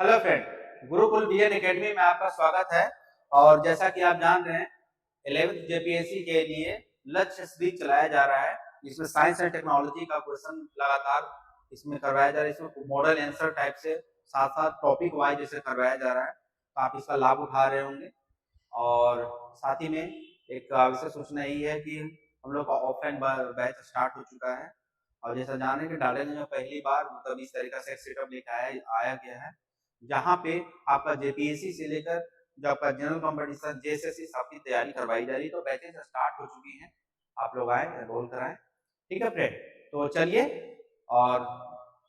Hello friend, Gurukul BN academy में आपका स्वागत है। और जैसा कि आप जान रहे हैं, 11th जेपीएससी के लिए लक्ष्य सीरीज चलाया जा रहा है। इसमें साइंस एंड टेक्नोलॉजी का क्वेश्चन लगातार इसमें करवाया जा रहा है। इसमें मॉडल आंसर टाइप से साथ साथ टॉपिक वाइज जैसे करवाया जा रहा है, तो आप इसका लाभ उठा रहे होंगे। और साथ ही में एक विशेष सूचना यही है कि हम लोग का ऑफलाइन बैच स्टार्ट हो चुका है। और जैसा जाने कि डालने में पहली बार मतलब इस तरीका से सेटअप लेकर आया गया है, जहाँ पे आपका जेपीएससी से लेकर जो आपका जनरल कॉम्पिटिशन जेएसएससी सबकी तैयारी करवाई जा रही है। तो बैचेज स्टार्ट हो चुकी हैं, आप लोग आए एनरोल कराएं। ठीक है फ्रेंड, तो चलिए। और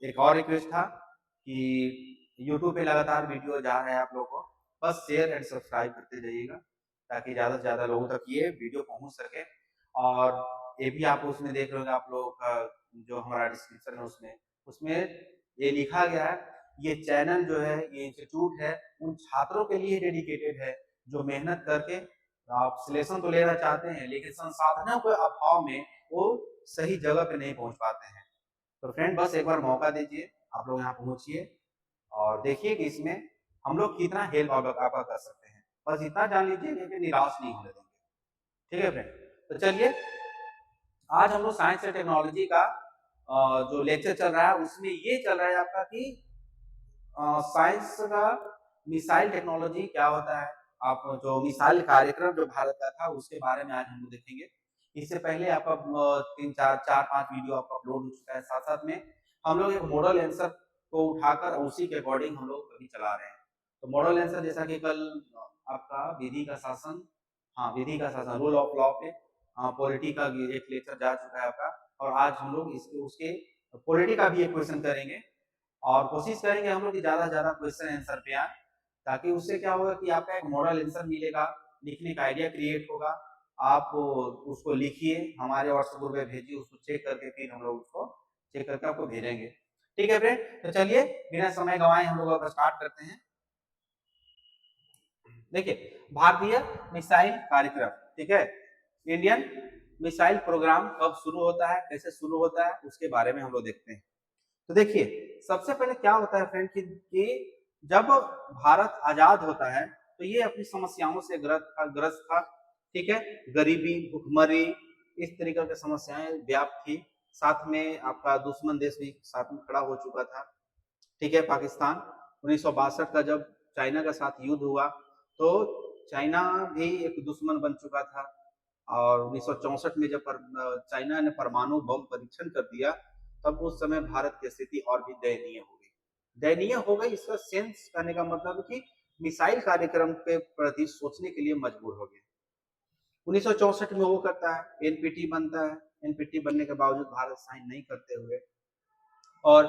एक और रिक्वेस्ट था कि यूट्यूब पे लगातार वीडियो जा रहे हैं आप लोगों को, बस शेयर एंड सब्सक्राइब करते जाइएगा ताकि ज़्यादा से ज़्यादा लोगों तक ये वीडियो पहुंच सके। और ये भी आप उसमें देख रहे होंगे, आप लोगों का जो हमारा डिस्क्रिप्शन है उसमें उसमें ये लिखा गया है, ये चैनल जो है, ये इंस्टीट्यूट है उन छात्रों के लिए डेडिकेटेड है जो मेहनत करके आप सिलेक्शन तो लेना चाहते हैं लेकिन संसाधनों के अभाव में वो सही जगह पे नहीं पहुंच पाते हैं। तो फ्रेंड, बस एक बार मौका दीजिए, आप लोग यहाँ पहुंचिए और देखिए कि इसमें हम लोग कितना हेल्प आपका कर सकते हैं। बस इतना जान लीजिए कि निराश नहीं होने देंगे। ठीक है फ्रेंड, तो चलिए। आज हम लोग साइंस एंड टेक्नोलॉजी का जो लेक्चर चल रहा है उसमें ये चल रहा है आपका कि साइंस का मिसाइल टेक्नोलॉजी क्या होता है। आप जो मिसाइल कार्यक्रम जो भारत का था उसके बारे में आज हम लोग देखेंगे। इससे पहले आपका तीन चार चार पांच वीडियो आपका अपलोड हो चुका है। साथ साथ में हम लोग एक मॉडल आंसर को उठाकर उसी के अकॉर्डिंग हम लोग अभी चला रहे हैं। तो मॉडल आंसर जैसा कि कल आपका विधि का शासन, हाँ विधि का शासन रूल ऑफ लॉ पे पॉलिटी का एक लेक्चर जा चुका है आपका। और आज हम लोग इसके उसके पॉलिटी का भी एक क्वेश्चन करेंगे और कोशिश करेंगे हम लोग कि ज्यादा से ज्यादा क्वेश्चन आंसर पे आए, ताकि उससे क्या होगा कि आपका एक मॉडल आंसर मिलेगा, लिखने का आइडिया क्रिएट होगा। आप उसको लिखिए, हमारे व्हाट्सएप ग्रुप पे भेजिए, उसको चेक करके फिर हम लोग उसको चेक करके आपको भेजेंगे। ठीक है फ्रेंड, तो चलिए बिना समय गंवाए हम लोग अब स्टार्ट करते हैं। देखिए, भारतीय मिसाइल कार्यक्रम, ठीक है, इंडियन मिसाइल प्रोग्राम कब शुरू होता है, कैसे शुरू होता है, उसके बारे में हम लोग देखते हैं। तो देखिए, सबसे पहले क्या होता है फ्रेंड कि जब भारत आजाद होता है तो ये अपनी समस्याओं से ग्रस्त था। ठीक है, गरीबी, भुखमरी, इस तरीके की समस्याएं व्याप्त थी। साथ में आपका दुश्मन देश भी साथ में खड़ा हो चुका था। ठीक है, पाकिस्तान 1962 का जब चाइना के साथ युद्ध हुआ तो चाइना भी एक दुश्मन बन चुका था। और 1964 में जब चाइना ने परमाणु बम परीक्षण कर दिया, तब उस समय भारत की स्थिति और भी दयनीय हो गई। दयनीय हो गई इसका सेंस करने का मतलब कि मिसाइल कार्यक्रम के प्रति सोचने के लिए मजबूर हो गए। 1964 में वो करता है, एनपीटी बनता है। एनपीटी बनने के बावजूद भारत साइन नहीं करते हुए, और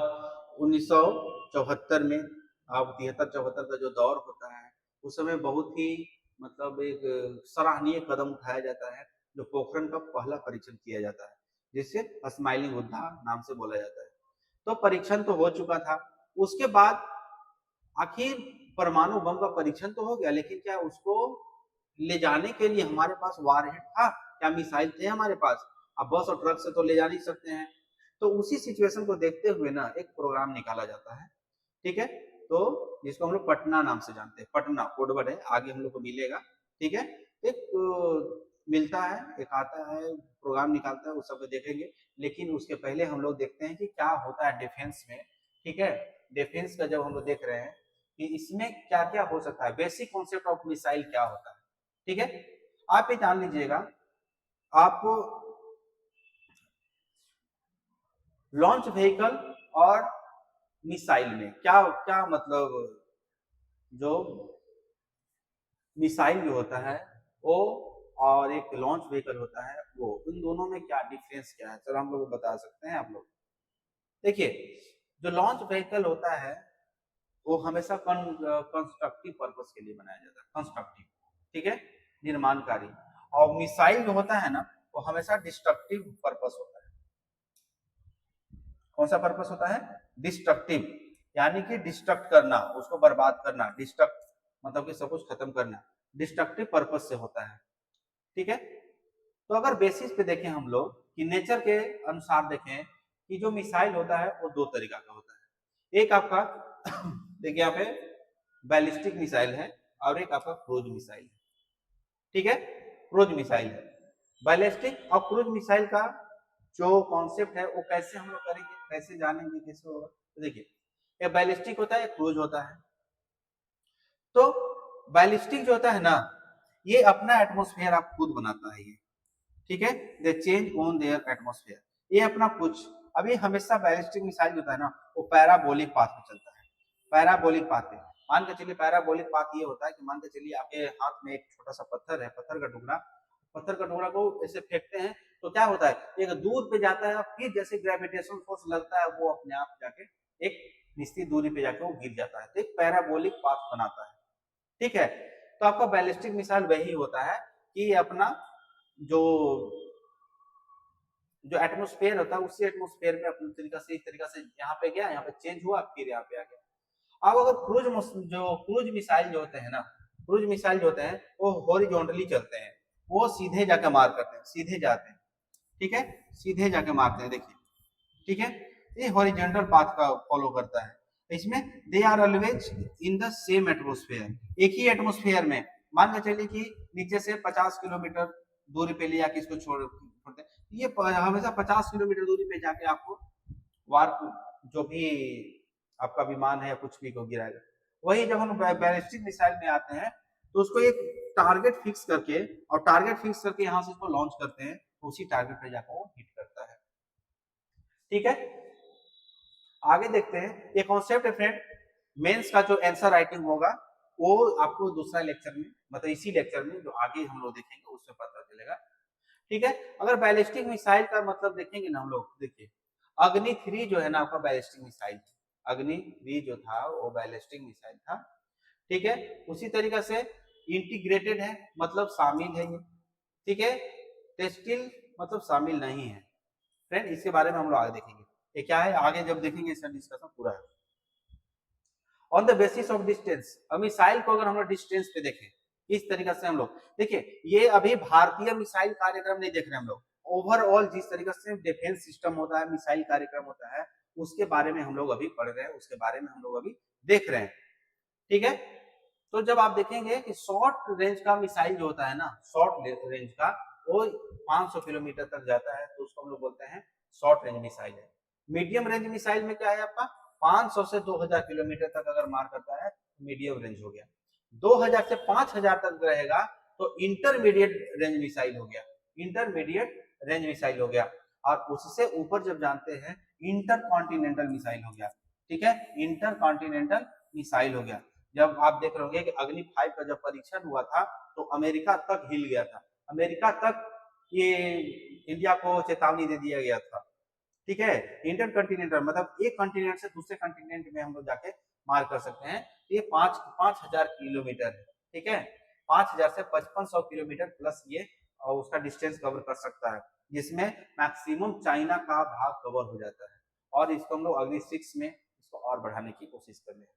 1974 में अब 73-74 का जो दौर होता है उस समय बहुत ही मतलब एक सराहनीय कदम उठाया जाता है, जो पोखरण का पहला परीक्षण किया जाता है, जिसे स्माइलिंग बुद्धा नाम से बोला जाता है। तो परीक्षण तो हो चुका था। उसके बाद आखिर परमाणु बम का परीक्षण तो हो गया, लेकिन क्या उसको ले जाने के लिए हमारे पास वारहेड था, क्या मिसाइल थे हमारे पास? अब बस और ट्रक से तो ले जा नहीं सकते हैं। तो उसी सिचुएशन को देखते हुए ना एक प्रोग्राम निकाला जाता है। ठीक है, तो जिसको हम लोग पटना नाम से जानते हैं, पटना कोडवर्ड है, आगे हम लोग को मिलेगा। ठीक है, एक मिलता है, एक आता है, प्रोग्राम निकालता है, उस सब देखेंगे। लेकिन उसके पहले हम लोग देखते हैं कि क्या होता है डिफेंस में। ठीक है, डिफेंस का जब हम लोग देख रहे हैं कि इसमें क्या क्या हो सकता है, बेसिक कॉन्सेप्ट ऑफ मिसाइल क्या होता है। ठीक है, आप ये जान लीजिएगा। आपको लॉन्च व्हीकल और मिसाइल में क्या क्या मतलब, जो मिसाइल जो होता है वो और एक लॉन्च व्हीकल होता है वो, इन दोनों में क्या डिफरेंस क्या है, चलो हम लोग बता सकते हैं। आप लोग देखिए, जो लॉन्च व्हीकल होता है वो हमेशा कंस्ट्रक्टिव पर्पस के लिए बनाया जाता है, कंस्ट्रक्टिव, ठीक है, निर्माणकारी। और मिसाइल जो होता है ना, वो हमेशा डिस्ट्रक्टिव पर्पस होता है। कौन सा पर्पस होता है? डिस्ट्रक्टिव, यानी कि डिस्ट्रक्ट करना, उसको बर्बाद करना। डिस्ट्रक्ट मतलब कि सब कुछ खत्म करना, डिस्ट्रक्टिव पर्पस से होता है। ठीक है, तो अगर बेसिस पे देखें हम लोग कि नेचर के अनुसार देखें कि जो मिसाइल होता है वो दो तरीका का होता है। एक आपका देखिए यहाँ पे बैलिस्टिक मिसाइल है और एक आपका क्रूज मिसाइल है। ठीक है, क्रूज मिसाइल है। बैलिस्टिक और क्रूज मिसाइल का जो कॉन्सेप्ट है वो कैसे हम लोग करेंगे, कैसे जानेंगे, कैसे होगा, तो देखिए एक बैलिस्टिक होता है, एक क्रूज होता है। तो बैलिस्टिक जो होता है ना, ये अपना एटमॉस्फेयर आप खुद बनाता है ये, ठीक है, दे चेंज ऑन देयर एटमॉस्फेयर, ये अपना कुछ, अभी हमेशा बैलिस्टिक मिसाइल होता है ना वो पैराबोलिक पाथ में चलता है, पैराबोलिक पाथ में। मान के चलिए पैराबोलिक पाथ ये होता है कि मान के चलिए आपके हाथ में एक छोटा सा पत्थर है, पत्थर का टुकड़ा को ऐसे फेंकते हैं तो क्या होता है, एक दूर पे जाता है, फिर जैसे ग्रेविटेशन फोर्स लगता है वो अपने आप जाके एक निश्चित दूरी पे जाके वो गिर जाता है, तो एक पैराबोलिक पाथ बनाता है। ठीक है, तो आपका बैलिस्टिक मिसाइल वही होता है कि अपना जो जो एटमॉस्फेयर होता है उसी एटमॉस्फेयर में अपने तरीका से, इस तरीका से यहाँ पे गया, यहाँ पे चेंज हुआ, फिर यहाँ पे आ गया। अब अगर क्रूज मिसाइल जो होते हैं ना, क्रूज मिसाइल जो होते हैं वो हॉरिजॉन्टली चलते हैं, वो सीधे जाके मार करते हैं, सीधे जाते हैं, ठीक है, सीधे जाके मारते हैं, देखिए, ठीक है, ये हॉरिजॉन्टल पाथ का फॉलो करता है। इसमें they are always in the same atmosphere, एक ही एटमॉस्फेयर में, मान के चलिए कि नीचे से 50 किलोमीटर दूरी पे लिया कि इसको छोड़ते हैं, ये हमेशा 50 किलोमीटर दूरी पे जाके आपको वार जो भी आपका विमान है या कुछ भी को गिराएगा। वही जब हम बैलिस्टिक मिसाइल में आते हैं तो उसको एक टारगेट फिक्स करके, और टारगेट फिक्स करके यहाँ से इसको लॉन्च करते हैं, तो उसी टारगेट पे जाकर वो हिट करता है। ठीक है, आगे देखते हैं ये कॉन्सेप्ट है फ्रेंड, मेंस का जो आंसर राइटिंग होगा वो आपको दूसरा लेक्चर में, मतलब इसी लेक्चर में जो आगे हम लोग देखेंगे उसमें पता चलेगा। ठीक है, अगर बैलिस्टिक मिसाइल का मतलब देखेंगे ना हम लोग, देखिए अग्नि 3 जो है ना आपका बैलिस्टिक मिसाइल, अग्नि 3 जो था वो बैलिस्टिक मिसाइल था। ठीक है, उसी तरीका से इंटीग्रेटेड है, मतलब शामिल है ये, ठीक है, टेस्टिल मतलब शामिल नहीं है। फ्रेंड इसके बारे में हम लोग आगे देखेंगे, ये क्या है आगे जब देखेंगे इसका डिस्कशन पूरा है। On the basis of distance, अब मिसाइल को अगर हम लोग डिस्टेंस पे देखें इस तरीके से हम लोग देखिए, ये अभी भारतीय मिसाइल कार्यक्रम नहीं देख रहे हम लोग, ओवरऑल जिस तरीके से डिफेंस सिस्टम होता है, मिसाइल कार्यक्रम होता है, उसके बारे में हम लोग अभी पढ़ रहे हैं, उसके बारे में हम लोग अभी देख रहे हैं। ठीक है, तो जब आप देखेंगे कि शॉर्ट रेंज का मिसाइल जो होता है ना, शॉर्ट रेंज का वो 500 किलोमीटर तक जाता है, तो उसको हम लोग बोलते हैं शॉर्ट रेंज मिसाइल है। मीडियम रेंज मिसाइल में क्या है आपका, 500 से 2000 किलोमीटर तक अगर मार करता है मीडियम रेंज हो गया, 2000 से 5000 तक रहेगा तो इंटरमीडिएट रेंज मिसाइल हो गया, इंटरमीडिएट रेंज मिसाइल हो गया, और उससे ऊपर जब जानते हैं इंटरकॉन्टिनेंटल मिसाइल हो गया। ठीक है, इंटरकॉन्टिनेंटल मिसाइल हो गया। जब आप देख रहे होंगे कि अग्नि 5 का जब परीक्षण हुआ था तो अमेरिका तक हिल गया था, अमेरिका तक ये इंडिया को चेतावनी दे दिया गया था। ठीक है, इंटरकॉन्टिनेंटल मतलब एक कॉन्टिनेंट से दूसरे कॉन्टिनेंट में हम लोग जाके मार कर सकते हैं, ये 5,000 किलोमीटर है। ठीक है, 5,000 से 5500 किलोमीटर प्लस ये और उसका डिस्टेंस कवर कर सकता है, जिसमें मैक्सिमम चाइना का भाग कवर हो जाता है, और इसको हम लोग अगली 6 में इसको और बढ़ाने की कोशिश कर रहे हैं।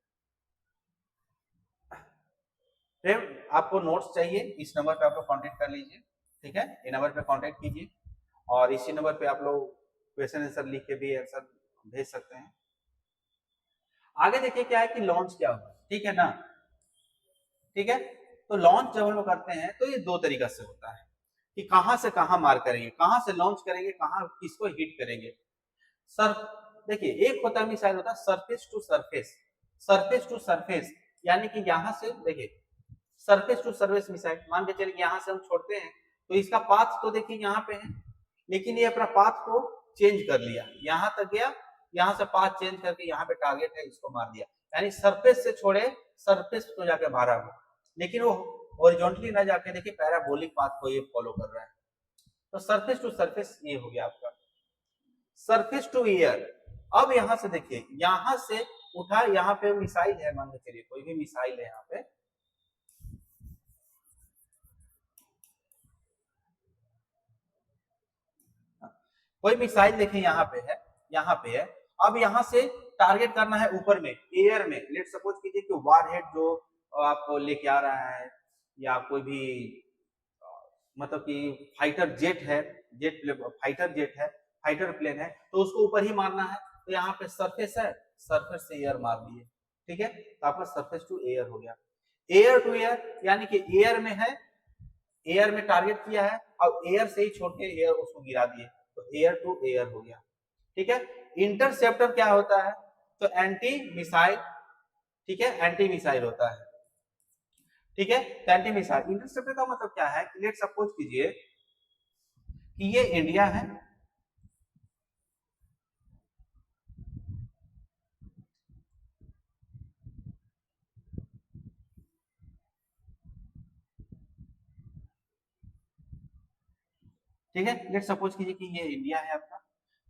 आपको नोट्स चाहिए इस नंबर पे आप लोग कांटेक्ट कर लीजिए। ठीक है, ये नंबर पे कांटेक्ट कीजिए, और इसी नंबर पे आप लोग क्वेश्चन आंसर लिख के भी आंसर भेज सकते हैं। आगे देखिए क्या है कि लॉन्च क्या होगा, ठीक है ना। ठीक है, तो लॉन्च जब हम लोग करते हैं तो ये दो तरीका से होता है कि कहां से कहां मार करेंगे, कहां से लॉन्च करेंगे, कहां किसको हिट करेंगे। सर देखिए, एक होता है मिसाइल होता है surface to surface, surface to surface, यानी कि यहां से देखिए सरफेस टू सरफेस मिसाइल, मान के चलिए यहां से हम छोड़ते हैं तो इसका पाथ तो देखिए यहाँ पे है, लेकिन ये अपना पाथ को चेंज कर लिया, यहां तक गया, यहां से पाथ चेंज करके यहाँ पे टारगेट है इसको मार दिया, यानी सरफेस से छोड़े सरफेस को जाके मारा वो, लेकिन वो हॉरिजॉन्टली ना जाके देखिए पैराबोलिक पाथ को ये फॉलो कर रहा है। तो सरफेस टू सरफेस ये हो गया आपका। सरफेस टू एयर, अब यहां से देखिए, यहां से उठा, यहाँ पे मिसाइल है, मान के चलिए कोई भी मिसाइल है यहाँ पे, कोई मिसाइल देखिए यहाँ पे है, यहाँ पे है, अब यहाँ से टारगेट करना है ऊपर में, एयर में। लेट सपोज कीजिए कि वारहेड जो आपको लेके आ रहा है, या कोई भी मतलब कि फाइटर जेट है, फाइटर जेट है, फाइटर प्लेन है, तो उसको ऊपर ही मारना है, तो यहाँ पे सरफेस है, सरफेस से एयर मार दिए। ठीक है, तो आपका सरफेस टू एयर हो गया। एयर टू एयर यानी कि एयर में है, एयर में टारगेट किया है और एयर से ही छोड़ के एयर उसको गिरा दिए, तो एयर टू एयर हो गया। ठीक है, इंटरसेप्टर क्या होता है, तो एंटी मिसाइल, ठीक है, एंटी मिसाइल होता है। ठीक है, तो एंटी मिसाइल। इंटरसेप्टर का मतलब क्या है, लेट सपोज कीजिए कि ये इंडिया है, ठीक है, लेट सपोज कीजिए कि ये इंडिया है आपका,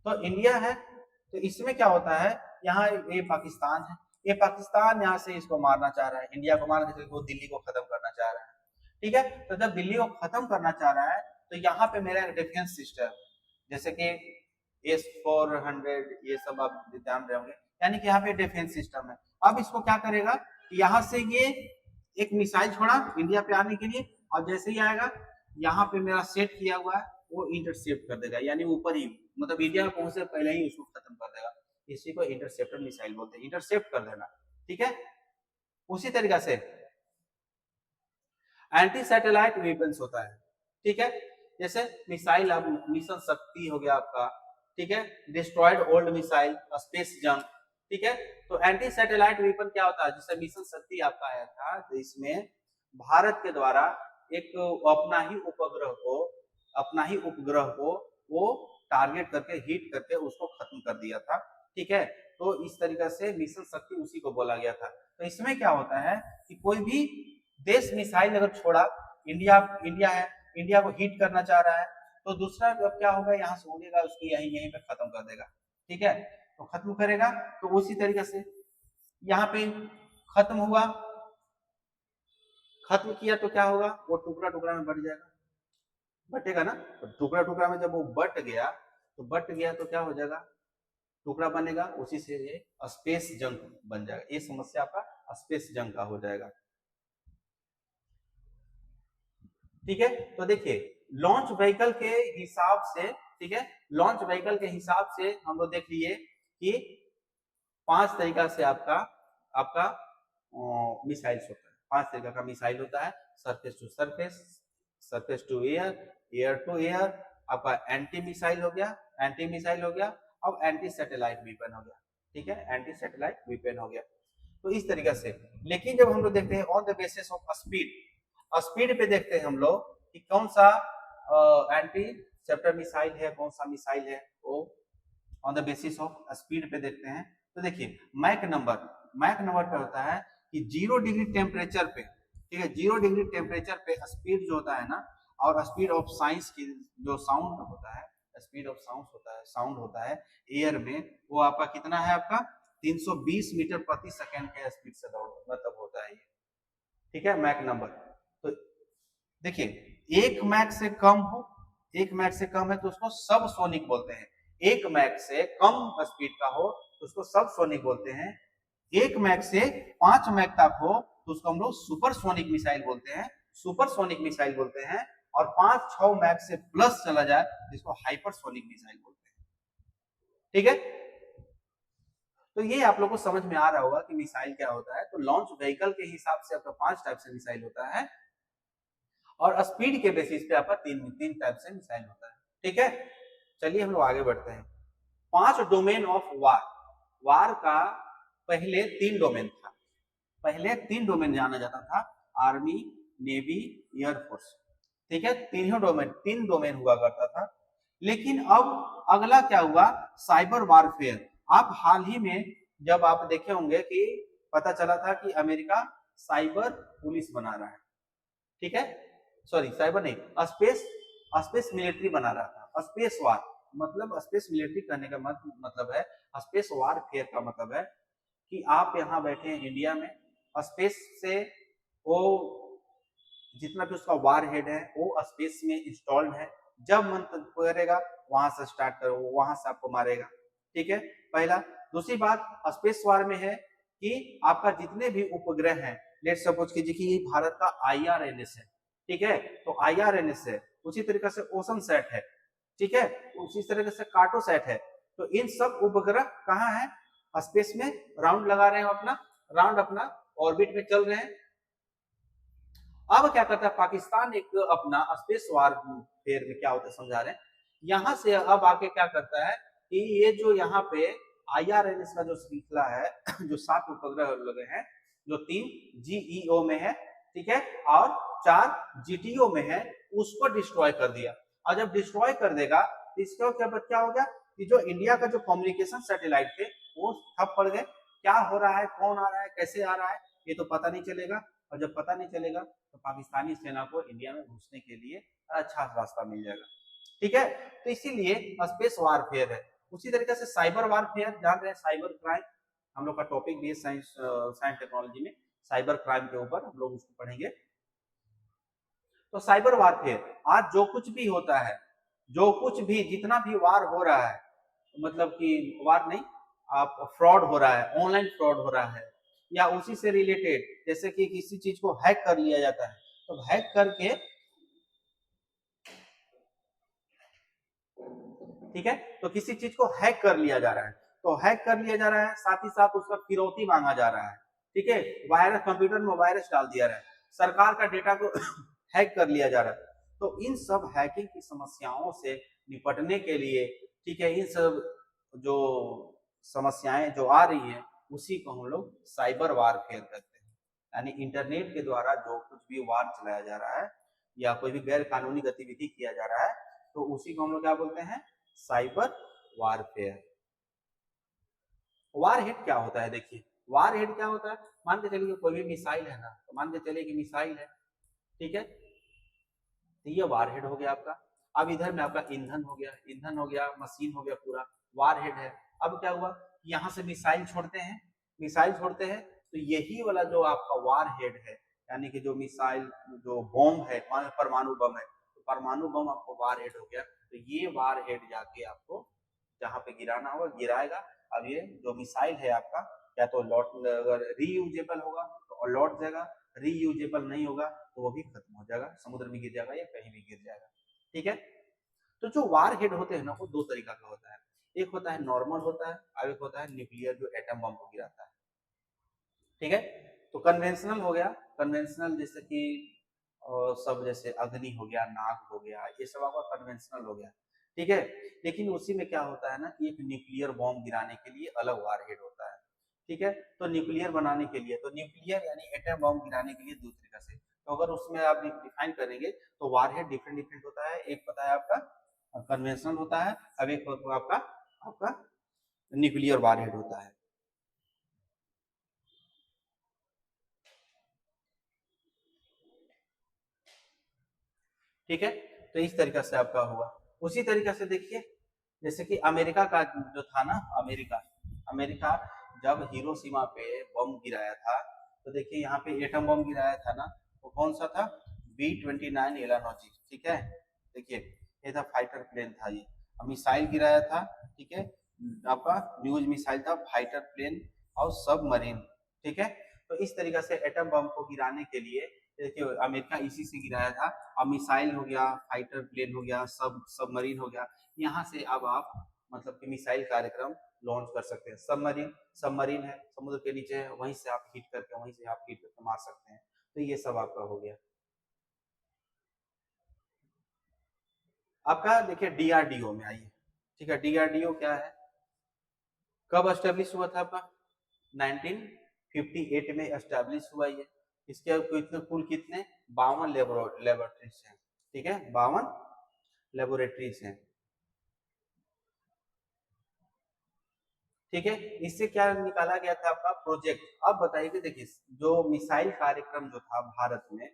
तो इंडिया है, तो इसमें क्या होता है, यहाँ ये पाकिस्तान है, ये पाकिस्तान यहाँ से इसको मारना चाह रहा है, इंडिया को मारना चाह रहा है, वो दिल्ली को खत्म करना चाह रहा है। ठीक है, तो जब दिल्ली को खत्म करना चाह रहा है, तो यहाँ पे मेरा डिफेंस सिस्टम, जैसे कि S-400 ये सब आप जान रहे होंगे, यानी कि यहाँ पे डिफेंस सिस्टम है। अब इसको क्या करेगा, यहाँ से ये एक मिसाइल छोड़ा इंडिया पे आने के लिए, और जैसे ही आएगा यहाँ पे मेरा सेट किया हुआ है, वो इंटरसेप्ट कर देगा, यानी ऊपर ही, मतलब इंडिया में पहुंचने से पहले ही उसको खत्म कर देगा। इसी को इंटरसेप्टर मिसाइल बोलते हैं, इंटरसेप्ट कर देना। ठीक है, उसी तरीका से एंटी सैटेलाइट वेपन्स होता है। ठीक है, जैसे मिसाइल, अब मिशन शक्ति हो गया आपका, ठीक है, destroyed old missile, space junk. ठीक है, तो एंटी सैटेलाइट वेपन क्या होता है, जैसे मिशन शक्ति आपका आया था, तो इसमें भारत के द्वारा एक अपना ही उपग्रह को वो टारगेट करके, हिट करके उसको खत्म कर दिया था। ठीक है, तो इस तरीके से मिशन शक्ति उसी को बोला गया था। तो इसमें क्या होता है कि कोई भी देश मिसाइल अगर छोड़ा, इंडिया है, इंडिया को हिट करना चाह रहा है, तो दूसरा क्या होगा, यहाँ से उड़ेगा, उसको यहीं पे खत्म कर देगा। ठीक है, तो खत्म करेगा, तो उसी तरीके से यहाँ पे खत्म हुआ, खत्म किया तो क्या होगा, वो टुकड़ा टुकड़ा में बढ़ जाएगा, बटेगा ना, तो टुकड़ा टुकड़ा में जब वो बट गया, तो क्या हो जाएगा, टुकड़ा बनेगा, उसी से ये स्पेस जंक बन जाएगा। ये समस्या आपका स्पेस जंक का हो जाएगा। ठीक है, तो देखिए लॉन्च व्हीकल के हिसाब से, ठीक है, लॉन्च व्हीकल के हिसाब से हम लोग देख लिए कि 5 तरीका से आपका आपका मिसाइल्स होता है। 5 तरीका का मिसाइल होता है, surface to surface, surface to air, air to air, आपका एंटी मिसाइल हो गया, अब एंटी सैटेलाइट वेपन हो गया। ठीक है, एंटी सैटेलाइट वेपन हो गया। तो इस तरीका से, लेकिन जब हम लोग देखते हैं on the basis of speed, speed पे देखते हैं हम लोग कि कौन सा एंटी सेप्टर मिसाइल है, कौन सा मिसाइल है, वो on the basis of speed पे देखते हैं। तो देखिए मैक नंबर पे होता है कि 0 डिग्री टेम्परेचर पे, ठीक है, 0 डिग्री टेम्परेचर पे स्पीड जो होता है ना, और स्पीड ऑफ साइंस की जो साउंड होता है, स्पीड ऑफ साउंड होता है एयर में, वो आपका कितना है, आपका 320 मीटर प्रति सेकंड के स्पीड से दौड़ मतलब होता है ये। ठीक है, मैक नंबर। तो देखिए एक मैक से कम है तो उसको सब सोनिक बोलते हैं। एक मैक से कम स्पीड का हो तो उसको सब सोनिक बोलते हैं। एक मैक से 5 मैक तक हो तो उसको हम लोग सुपरसोनिक मिसाइल बोलते हैं, और 5-6 मैक से प्लस चला जाए जिसको हाइपरसोनिक मिसाइल बोलते हैं। ठीक है, तो ये आप लोग को समझ में आ रहा होगा कि मिसाइल क्या होता है। तो लॉन्च व्हीकल के हिसाब से आपका 5 टाइप से मिसाइल होता है, और स्पीड के बेसिस पे आपका 3 टाइप से मिसाइल होता है। ठीक है, चलिए हम लोग आगे बढ़ते हैं। 5 डोमेन ऑफ वार का पहले 3 डोमेन था, पहले 3 डोमेन जाना जाता था, आर्मी, नेवी, एयरफोर्स। ठीक है, 3 डोमेन हुआ करता था। लेकिन अब अगला क्या हुआ, साइबर वारफेयर। आप हाल ही में जब आप देखे होंगे कि पता चला था कि अमेरिका साइबर पुलिस बना रहा है। ठीक है, सॉरी साइबर नहीं, स्पेस मिलिट्री बना रहा था। स्पेस वार मतलब, स्पेस मिलिट्री करने का मतलब है, स्पेस वारफेयर का मतलब है कि आप यहाँ बैठे हैं इंडिया में, स्पेस से वो जितना भी उसका वार हेड है वो स्पेस में इंस्टॉल्ड है, जब मन करेगा वहां से स्टार्ट करो, वहां से आपको मारेगा। ठीक है, पहला। दूसरी बात स्पेस वार में है कि आपका जितने भी उपग्रह हैं, लेट सपोज कीजिए कि ये भारत का IRNS है, ठीक है, तो IRNS है, उसी तरीके से ओशन सेट है, ठीक है, उसी तरीके से कार्टोसैट है। तो इन सब उपग्रह कहाँ है, स्पेस में राउंड लगा रहे हैं अपना, राउंड अपना ऑर्बिट में चल रहे हैं। अब क्या करता है पाकिस्तान, एक अपना स्पेस वारफेयर में क्या होता है समझा रहे हैं। यहां से अब आके क्या करता है कि ये जो यहाँ पे IRNS का जो श्रृंखला है जो 7 उपग्रह लगे हैं, जो 3 GEO में है, ठीक है, और 4 GTO में है, उसको डिस्ट्रॉय कर दिया। और जब डिस्ट्रॉय कर देगा तो इसका क्या हो गया कि जो इंडिया का जो कम्युनिकेशन सैटेलाइट थे वो ठप पड़ गए। क्या हो रहा है, कौन आ रहा है, कैसे आ रहा है, ये तो पता नहीं चलेगा। और जब पता नहीं चलेगा तो पाकिस्तानी सेना को इंडिया में घुसने के लिए अच्छा रास्ता मिल जाएगा, ठीक है। तो इसीलिए स्पेस वारफेयर है। उसी तरीके से साइबर वारफेयर जान रहे हैं, साइबर क्राइम हम लोग का टॉपिक भी है साइंस टेक्नोलॉजी में, साइबर क्राइम के ऊपर हम लोग उसको पढ़ेंगे। तो साइबर वारफेयर, आज जो कुछ भी होता है, जो कुछ भी जितना भी वार हो रहा है, मतलब कि वार नहीं, आप फ्रॉड हो रहा है, ऑनलाइन फ्रॉड हो रहा है, या उसी से रिलेटेड जैसे कि किसी चीज को हैक कर लिया जाता है, तो हैक करके, ठीक है, तो किसी चीज को हैक कर लिया जा रहा है, तो हैक कर लिया जा रहा है, साथ ही साथ उसका फिरौती मांगा जा रहा है, ठीक है, वायरस, कंप्यूटर में वायरस डाल दिया रहा है, सरकार का डेटा को हैक कर लिया जा रहा है। तो इन सब हैकिंग की समस्याओं से निपटने के लिए, ठीक है, इन सब जो समस्याएं जो आ रही है उसी को हम लोग साइबर वारफेयर कहते हैं। यानी इंटरनेट के द्वारा जो कुछ भी वार चलाया जा रहा है या कोई भी गैर कानूनी गतिविधि किया जा रहा है, तो उसी को हम लोग क्या बोलते हैं, साइबर वारफेयर। वारहेड क्या होता है, देखिए वारहेड क्या होता है, मान के चलिए कोई भी मिसाइल है ना, तो मान के चलिए कि मिसाइल है, ठीक है, तो ये वारहेड हो गया आपका। अब इधर में आपका ईंधन हो गया, ईंधन हो गया, मशीन हो गया, पूरा वारहेड है। अब क्या हुआ, यहाँ से मिसाइल छोड़ते हैं, मिसाइल छोड़ते हैं, तो यही वाला जो आपका वारहेड है, यानी कि जो मिसाइल, जो बम है, परमाणु बम है, तो परमाणु बम आपको वारहेड हो गया। तो ये वारहेड जाके आपको जहाँ पे गिराना होगा गिराएगा। अब ये जो मिसाइल है आपका, या तो लौट, अगर रीयूजेबल होगा तो लौट जाएगा, रीयूजेबल नहीं होगा तो वो भी खत्म हो जाएगा, समुद्र में गिर जाएगा या कहीं भी गिर जाएगा, ठीक है। तो जो वार हेड होते हैं ना, वो दो तरीका का होता है, एक होता है नॉर्मल होता है, और एक होता है न्यूक्लियर जो एटम बम को गिराता है, ठीक है। तो कन्वेंशनल हो गया, कन्वेंशनल जैसे कि सब जैसे अग्नि हो गया, नाग हो गया, ये सब आपका कन्वेंशनल हो गया, ठीक है। लेकिन उसी में क्या होता है ना कि एक न्यूक्लियर बॉम्ब गिराने के लिए अलग वारहेड होता है, ठीक है। तो न्यूक्लियर बनाने के लिए, तो न्यूक्लियर यानी एटम बॉम्ब गिराने के लिए दो तरीका से, तो अगर उसमें आप डिफाइन करेंगे तो वारहेड डिफरेंट डिफरेंट होता है। एक पता है आपका कन्वेंशनल होता है, अब एक आपका आपका न्यूक्लियर वारहेड होता है, ठीक है। तो इस तरीका से आपका हुआ। उसी तरीका से देखिए, जैसे कि अमेरिका का जो था ना, अमेरिका अमेरिका जब हिरोशिमा पे बम गिराया था, तो देखिए यहाँ पे एटम बम गिराया था ना, वो कौन सा था, B-29 एलानोजी, ठीक है। देखिए ये था फाइटर प्लेन था ये, मिसाइल गिराया था, ठीक है, आपका न्यूज मिसाइल था, फाइटर प्लेन और सबमरीन, ठीक है। तो इस तरीका से एटम बम को गिराने के लिए देखिए अमेरिका इसी से गिराया था। अब मिसाइल हो गया, फाइटर प्लेन हो गया, सबमरीन हो गया, यहाँ से अब आप मतलब कि मिसाइल कार्यक्रम लॉन्च कर सकते हैं। सबमरीन, सबमरीन है, समुद्र के नीचे है, वहीं से आप हिट करके, वहीं से आप हिट करके मार सकते हैं। तो ये सब आपका हो गया। आपका देखिए DRDO में आइए, ठीक है, DRDO क्या है, कब एस्टेब्लिश हुआ था आपका, 1958 में एस्टेब्लिश हुआ ये। इसके कुल कितने 52 लेबोरेटरीज हैं, ठीक है, 52 लेबोरेटरीज हैं, ठीक है। इससे क्या निकाला गया था आपका प्रोजेक्ट। अब बताइए कि देखिए जो मिसाइल कार्यक्रम जो था भारत में,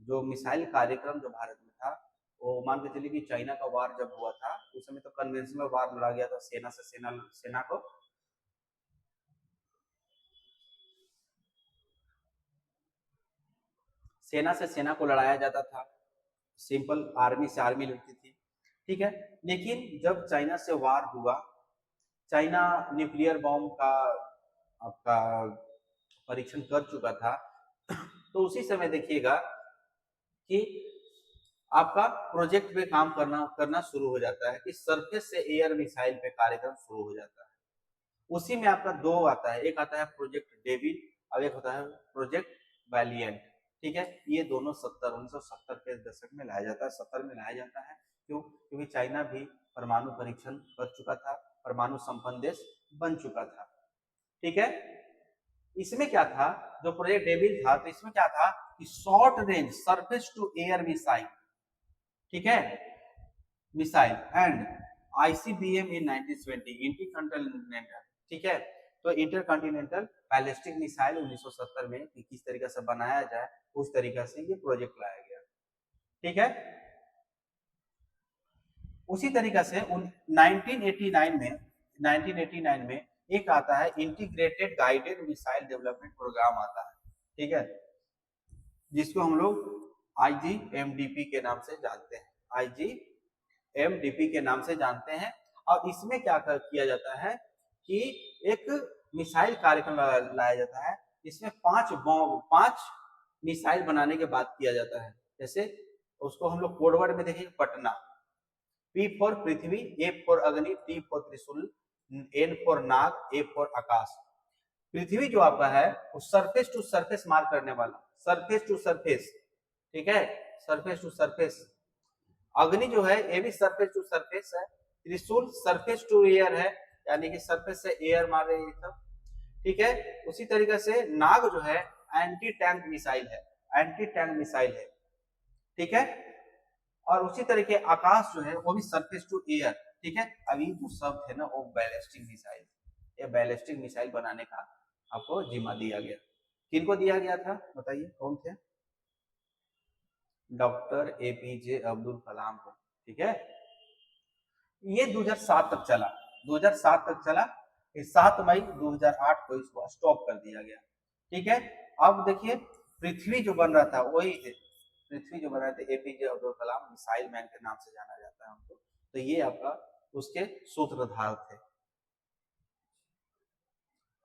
जो मिसाइल कार्यक्रम जो भारत में था, वो मान के चलिए कि चाइना का वार जब हुआ था उस समय तो कन्वेंशनल वार लड़ा गया था, सेना से सेना को, सेना से सेना को लड़ाया जाता था, सिंपल आर्मी से आर्मी लड़ती थी, ठीक है। लेकिन जब चाइना से वार हुआ, चाइना न्यूक्लियर बॉम्ब का आपका परीक्षण कर चुका था, तो उसी समय देखिएगा कि आपका प्रोजेक्ट पे काम करना करना शुरू हो जाता है कि सरफेस से एयर मिसाइल पे कार्यक्रम शुरू हो जाता है। उसी में आपका दो आता है, एक आता है प्रोजेक्ट डेविड अब एक होता है प्रोजेक्ट वैलिएंट, ठीक है। ये दोनों 1970 के दशक में लाया जाता है, 70 में लाया जाता है। क्यों? क्योंकि चाइना भी परमाणु परीक्षण कर चुका था, परमाणु संपन्न देश बन चुका था, ठीक है। इसमें क्या था, जो प्रोजेक्ट डेविल था, तो इसमें क्या था कि short range surface to air missile, ठीक है, missile and ICBM in 1920 intercontinental, ठीक है। तो इंटरकॉन्टिनेंटल बैलिस्टिक मिसाइल 1970 में कि किस तरीके से बनाया जाए, उस तरीके से ये प्रोजेक्ट लाया गया, ठीक है। उसी तरीके से 1989 में एक आता है integrated guided missile development programme आता है, ठीक है, जिसको हम लोग आईजीएमडीपी के नाम से जानते हैं, आईजीएमडीपी के नाम से जानते हैं। और इसमें क्या किया जाता है कि एक मिसाइल कार्यक्रम लाया जाता है, इसमें 5 मिसाइल बनाने के बाद किया जाता है। जैसे उसको हम लोग कोड वर्ड में देखेंगे, Patna, P for Prithvi, A for Agni, T for Trishul, N for Nag, A for Akash. Prithvi जो आपका है वो सरफेस टू सरफेस मार करने वाला, सरफेस टू सरफेस, ठीक है, सरफेस टू सरफेस। अग्नि जो है ये भी सरफेस टू सरफेस है। त्रिशूल सरफेस टू एयर है, यानी कि सरफेस से एयर मार रहे हैं सब, ठीक है। उसी तरीके से नाग जो है एंटी टैंक मिसाइल है, एंटी टैंक मिसाइल है, ठीक है। और उसी तरीके आकाश जो है वो भी सरफेस टू एयर, ठीक है। अभी जो शब्द है ना वो बैलिस्टिक मिसाइल, ये बैलिस्टिक मिसाइल बनाने का आपको जिम्मा दिया गया। किनको दिया गया था बताइए, कौन थे? डॉक्टर एपीजे अब्दुल कलाम को, ठीक है। ये 2007 तक चला, 2007 तक चला, 7 मई 2008 को इसको स्टॉप कर दिया गया, ठीक है। अब देखिए पृथ्वी जो बन रहा था वही है, पृथ्वी जो बना थे APJ Abdul Kalam, missile man के नाम से जाना जाता है उनको। तो ये आपका उसके सूत्रधार थे।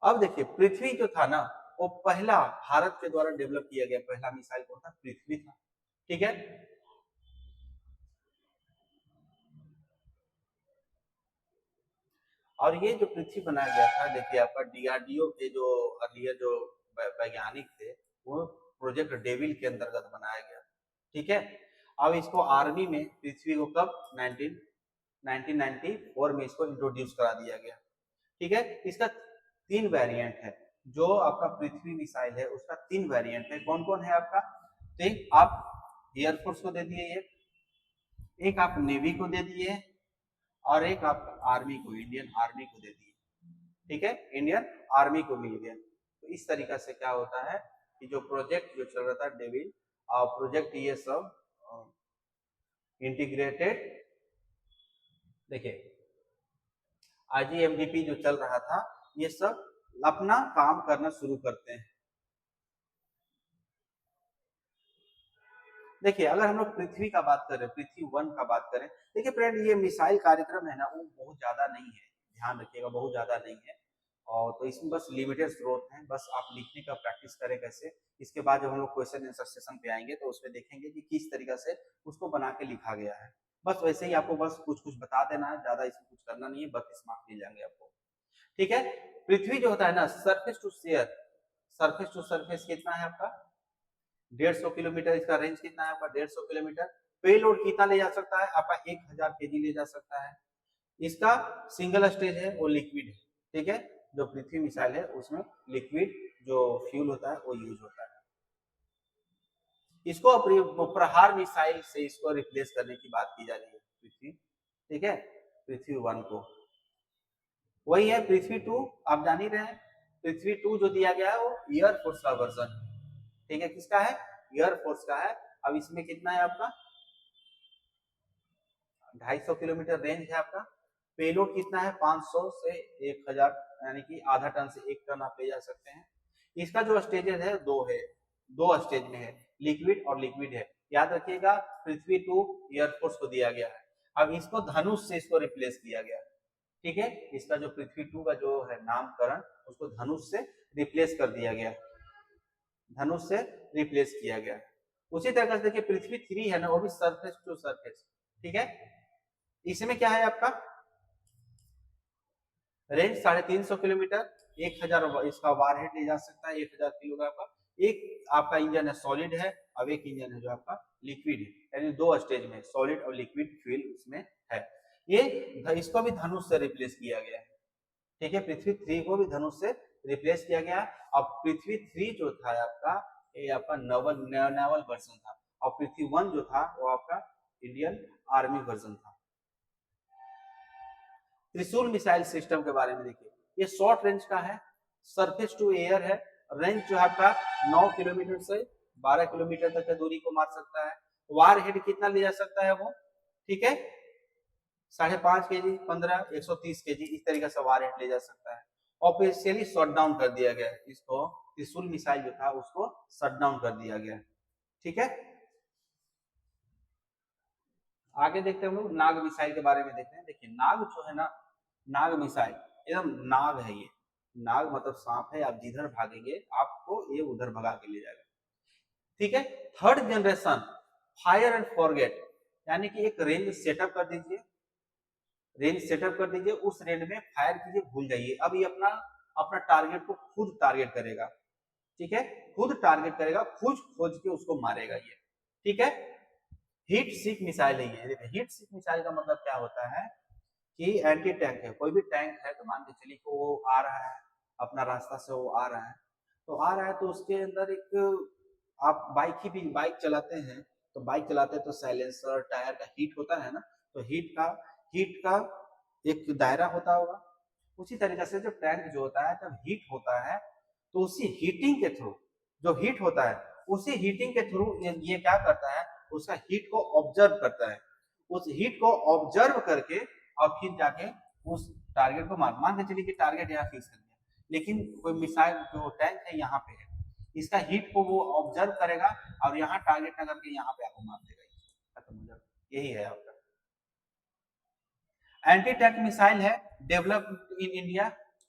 अब देखिए पृथ्वी जो था ना वो पहला भारत के द्वारा डेवलप किया गया पहला मिसाइल कौन था? पृथ्वी था, ठीक है। और ये जो पृथ्वी बनाया गया था, देखिए आपका डीआरडीओ के जो अर्लियर जो वैज्ञानिक थे वो प्रोजेक्ट डेविल के अंतर्गत बनाया गया, ठीक है। अब इसको आर्मी में पृथ्वी को कब 1994 में इसको इंट्रोड्यूस करा दिया गया, ठीक है। इसका 3 वेरिएंट है, जो आपका पृथ्वी मिसाइल है उसका 3 वेरिएंट है। कौन कौन है आपका? तो एक आप एयरफोर्स को दे दिए, एक आप नेवी को दे दिए, और एक आप आर्मी को, इंडियन आर्मी को दे दिए, ठीक है, इंडियन आर्मी को मिल गया। तो इस तरीका से क्या होता है कि जो प्रोजेक्ट जो चल रहा था डेविल और प्रोजेक्ट ये सब इंटीग्रेटेड, देखिए आईजीएमडीपी जो चल रहा था ये सब अपना काम करना शुरू करते हैं। देखिए अगर हम लोग पृथ्वी का बात करें, पृथ्वी 1 का बात करें, देखिए फ्रेंड ये मिसाइल कार्यक्रम है ना वो बहुत ज्यादा नहीं है, ध्यान रखिएगा बहुत ज्यादा नहीं है। और तो इसमें बस लिमिटेड स्रोत हैं, बस आप लिखने का प्रैक्टिस करें कैसे। इसके बाद जब हम लोग क्वेश्चन आंसर सेशन पे आएंगे तो उसमें देखेंगे कि किस तरीके से उसको बना के लिखा गया है। बस वैसे ही आपको बस कुछ कुछ बता देना है, ज्यादा इसमें कुछ करना नहीं है, 32 मार्क्स मिल जाएंगे आपको, ठीक है। पृथ्वी जो होता है ना surface to air, surface to surface कितना है आपका? 150 किलोमीटर। इसका रेंज कितना है आपका? 150 किलोमीटर। पेलोड कितना ले जा सकता है आपका? 1000 केजी ले जा सकता है। इसका सिंगल स्टेज है वो लिक्विड है, ठीक है। जो पृथ्वी मिसाइल है उसमें लिक्विड जो फ्यूल होता है वो यूज होता है। इसको प्रहार मिसाइल से इसको रिप्लेस करने की बात की जा रही है पृथ्वी, ठीक है, पृथ्वी 1 को। वही है पृथ्वी 2, आप जान ही रहे हैं। पृथ्वी 2 जो दिया गया है वो एयरफोर्स का वर्जन, ठीक है, किसका है? एयरफोर्स का है। अब इसमें कितना है आपका? 250 किलोमीटर रेंज है आपका। पेलोड कितना है? 500 से 1000, यानी कि आधा टन से 1 टन आप ले जा सकते हैं। इसका जो स्टेजेस है 2 है, 2 स्टेज में है, लिक्विड और लिक्विड है। याद रखिएगा पृथ्वी 2 एयरफोर्स को दिया गया है। अब इसको धनुष से इसको रिप्लेस किया गया, ठीक है। इसका जो पृथ्वी 2 का जो है नामकरण उसको धनुष से रिप्लेस कर दिया गया, धनुष से रिप्लेस किया गया। उसी तरह से देखिए पृथ्वी 3 है ना वो भी सरफेस टू सरफेस, ठीक है। इसमें क्या है आपका? रेंज 350 किलोमीटर, 1000 इसका वारहेड ले जा सकता है 1000 किलोग्राम का। एक आपका इंजन है सॉलिड है, अब एक इंजन है जो आपका लिक्विड है, यानी दो स्टेज में सॉलिड और लिक्विड फ्यूल उसमें है। ये इसको भी धनुष से रिप्लेस किया गया है, ठीक है, पृथ्वी 3 को भी धनुष से रिप्लेस किया गया। अब पृथ्वी 3 जो था आपका, ये आपका नेवल वर्जन था, और पृथ्वी 1 जो था वो आपका इंडियन आर्मी वर्जन था। त्रिशूल मिसाइल सिस्टम के बारे में देखिए, ये शॉर्ट रेंज का है, सरफेस टू एयर है, रेंज जो है आपका 9 किलोमीटर से 12 किलोमीटर तक की दूरी को मार सकता है। वार हेड कितना ले जा सकता है वो, ठीक है, 5.5 केजी, 15, 130 केजी, इस तरीके से वार हेड ले जा सकता है। ऑफिशियली शट डाउन कर दिया गया है इसको, त्रिशूल मिसाइल जो था उसको शट डाउन कर दिया गया, ठीक है। आगे देखते हैं हम लोग नाग मिसाइल के बारे में देखते हैं। देखिए नाग जो है ना, नाग मिसाइल एकदम नाग है, ये नाग मतलब सांप है, आप जिधर भागेंगे आपको ये उधर भगा के ले जाएगा, ठीक है। Third generation fire and forget, यानी कि एक रेंज सेटअप कर दीजिए, रेंज सेटअप कर दीजिए, उस रेंज में फायर कीजिए, भूल जाइए। अब ये अपना अपना टारगेट को खुद टारगेट करेगा, ठीक है, खुद टारगेट करेगा, खोज खोज के उसको मारेगा ये, ठीक है। हीट सीक मिसाइल है ये। देखिए हीट सीक मिसाइल का मतलब क्या होता है कि एंटी टैंक है, कोई भी टैंक है तो मान के चलिए कि वो आ रहा है अपना रास्ता से, वो आ रहा है तो आ रहा है तो उसके अंदर एक, आप बाइक ही भी बाइक चलाते हैं तो बाइक चलाते हैं तो साइलेंसर टायर का हीट होता है ना, तो हीट का एक दायरा होता होगा। उसी तरीके से जो टैंक जो होता है जब हीट होता है तो उसी हीटिंग के थ्रू, जो हीट होता है उसी हीटिंग के थ्रू ये क्या करता है, उसका हीट को ऑब्जर्व करता है, उस हीट को ऑब्जर्व करके और फिर जाके उस टारगेट को मान के चलिए कि टारगेट यहाँ फिक्स कर दिया, लेकिन कोई मिसाइल जो टैंक है यहाँ पे है, इसका हीट को वो ऑब्जर्व करेगा और यहाँ टारगेट ना करके यहाँ पे आपको मार देगा, खत्म हो जाएगा। यही है आपका एंटी टैंक मिसाइल है, डेवलप इन इंडिया,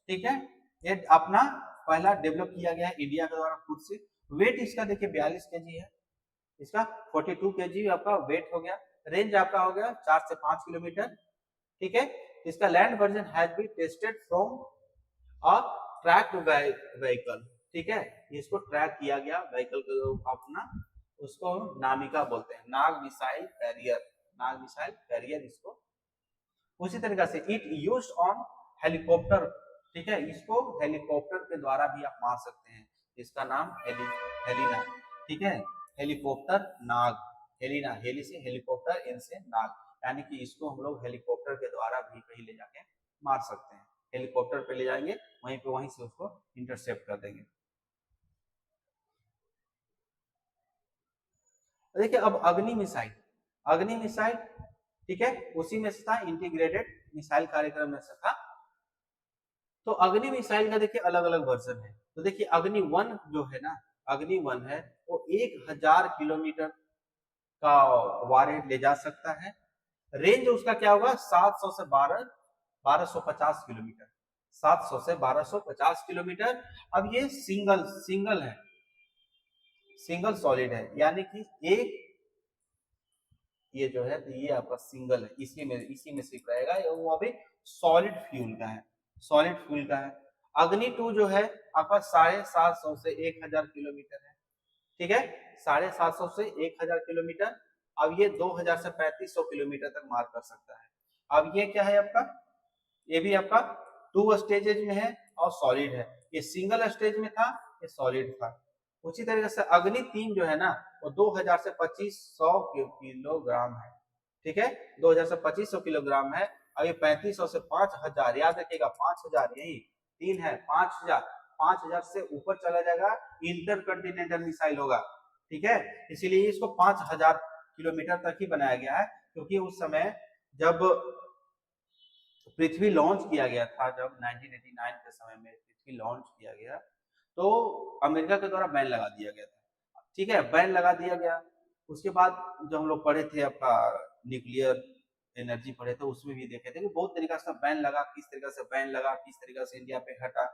ठीक है, ये अपना पहला डेवलप किया गया है इंडिया के द्वारा खुद से। वेट इसका देखिए 42 केजी है, इसका 42 केजी आपका वेट हो गया। रेंज आपका हो गया 4 से 5 किलोमीटर, ठीक है। इसका land version has been tested from a tracked vehicle, ठीक है, इसको ट्रैक किया गया व्हीकल को अपना, उसको नामिका बोलते हैं, नाग मिसाइल कैरियर, नाग मिसाइल कैरियर इसको। उसी तरीके से इट यूज्ड ऑन हेलीकॉप्टर, ठीक है, इसको हेलीकॉप्टर के द्वारा भी आप मार सकते हैं, इसका नाम हेलिना, ठीक है, हेलीकॉप्टर नाग, हेलिना, हेली से हेलीकॉप्टर, इन से नाग, यानी कि इसको हम लोग हेलीकॉप्टर के द्वारा भी कहीं ले जाके मार सकते हैं, हेलीकॉप्टर पे ले जाएंगे वहीं पे, वहीं से उसको इंटरसेप्ट कर देंगे। देखिए अब अग्नि मिसाइल, अग्नि मिसाइल, ठीक है, उसी में से था, इंटीग्रेटेड मिसाइल कार्यक्रम में से था। तो अग्नि मिसाइल का देखिए अलग अलग वर्जन है। तो देखिए अग्नि 1 जो है ना, अग्नि 1 है वो 1000 किलोमीटर का वारहेड ले जा सकता है। रेंज उसका क्या होगा 700 से 1250 किलोमीटर, 700 से 1250 किलोमीटर। अब ये सिंगल है, सिंगल सॉलिड है, यानी कि एक ये जो है तो ये आपका सिंगल है, इसी में सिर्फ रहेगा, वो अभी सॉलिड फ्यूल का है, सॉलिड फ्यूल का है। अग्नि 2 जो है आपका 750 से 1000 किलोमीटर है, ठीक है, 750 से 1000 किलोमीटर। अब ये 2000 से 3500 किलोमीटर तक मार कर सकता है। अब ये क्या है आपका, ये भी आपका 2 स्टेजेज में है और सॉलिड है, ये सिंगल स्टेज में था, ये सॉलिड था। उसी तरीके से अग्नि 3 जो है ना वो 2000 से 2500 किलोग्राम है, ठीक है, 2000 से 2500 किलोग्राम है। अब ये 3500 से 5000, याद रखिएगा 5000, यही 3 है, 5000 से ऊपर चला जाएगा, इंटर कॉन्टिनेंटल मिसाइल होगा, ठीक है, इसीलिए इसको 5000 किलोमीटर तक ही बनाया गया है, क्योंकि उस समय जब पृथ्वी लॉन्च किया गया था, जब 1989 के समय में पृथ्वी लॉन्च किया गया तो अमेरिका के द्वारा बैन लगा दिया गया था, ठीक है, बैन लगा दिया गया। उसके बाद जो हम लोग पढ़े थे आपका न्यूक्लियर एनर्जी पढ़े थे, उसमें भी देखे थे कि बहुत तरीका से बैन लगा, किस तरीके से बैन लगा, किस तरीके से इंडिया पे हटा।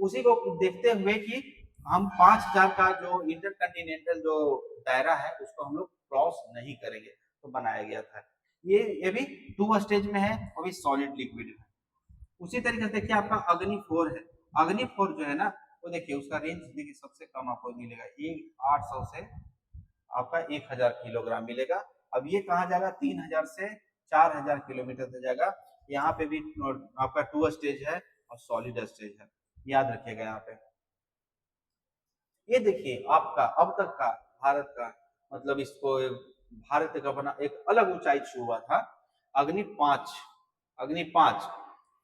उसी को देखते हुए कि हम 5000 का जो इंटरकॉन्टिनेंटल जो दायरा है उसको हम लोग क्रॉस नहीं करेंगे, तो बनाया गया था। ये भी 2 स्टेज में है, वो भी सॉलिड लिक्विड है। उसी तरीके से देखिए आपका अग्नि 4 है, अग्नि 4 जो है ना, वो देखिए उसका रेंज देखिए सबसे कम आपको मिलेगा, ये 800 से आपका 1000 किलोग्राम मिलेगा। अब ये कहाँ जाएगा, 3000 से 4000 किलोमीटर तक जाएगा। यहाँ पे भी आपका 2 स्टेज है और सॉलिड स्टेज है, याद रखिएगा यहाँ पे। ये देखिए आपका अब तक का भारत का, मतलब इसको भारत का बना एक अलग ऊंचाई छू हुआ था। अग्नि 5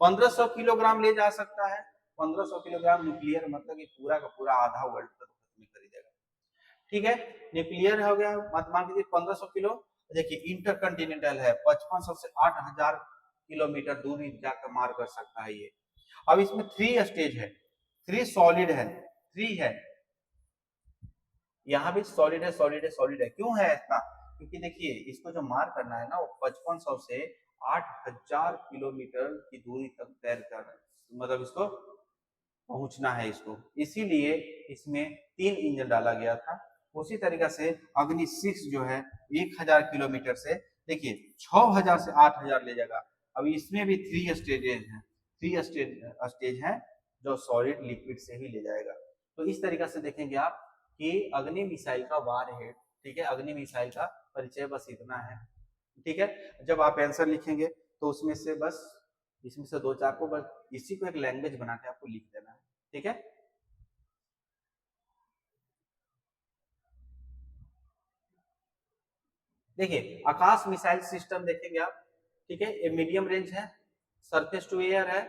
1500 किलोग्राम ले जा सकता है। 1500 किलोग्राम न्यूक्लियर, मतलब कि पूरा का पूरा आधा वर्ल्ड का खत्म कर देगा। ठीक है, न्यूक्लियर हो गया, मत मान लीजिए 1500 किलो। देखिए इंटरकंटिनेंटल है, 5500 से 8000 किलोमीटर दूरी जाकर मार कर सकता है ये। अब इसमें 3 स्टेज है, 3 सॉलिड है, 3 है, यहाँ भी सॉलिड है, सॉलिड है, सॉलिड है। क्यों है इतना, क्योंकि देखिए इसको जो मार करना है ना, वो 5500 से 8000 किलोमीटर की दूरी तक तैर कर, मतलब इसको पहुंचना है इसको, इसीलिए इसमें 3 इंजन डाला गया था। उसी तरीका से अग्नि 6 जो है 1000 किलोमीटर से देखिए 6000 से 8000 ले जाएगा। अब इसमें भी 3 स्टेजेस हैं, 3 स्टेज है जो सॉलिड लिक्विड से ही ले जाएगा। तो इस तरीका से देखेंगे आप कि अग्नि मिसाइल का वार हेड, ठीक है, अग्नि मिसाइल का परिचय बस इतना है। ठीक है, जब आप आंसर लिखेंगे तो उसमें से बस इसमें से 2-4 को बस इसी को एक लैंग्वेज बना के आपको लिख देना है। ठीक है, देखिए आकाश मिसाइल सिस्टम देखेंगे आप। ठीक है, ये मीडियम रेंज है, सरफेस टू एयर है,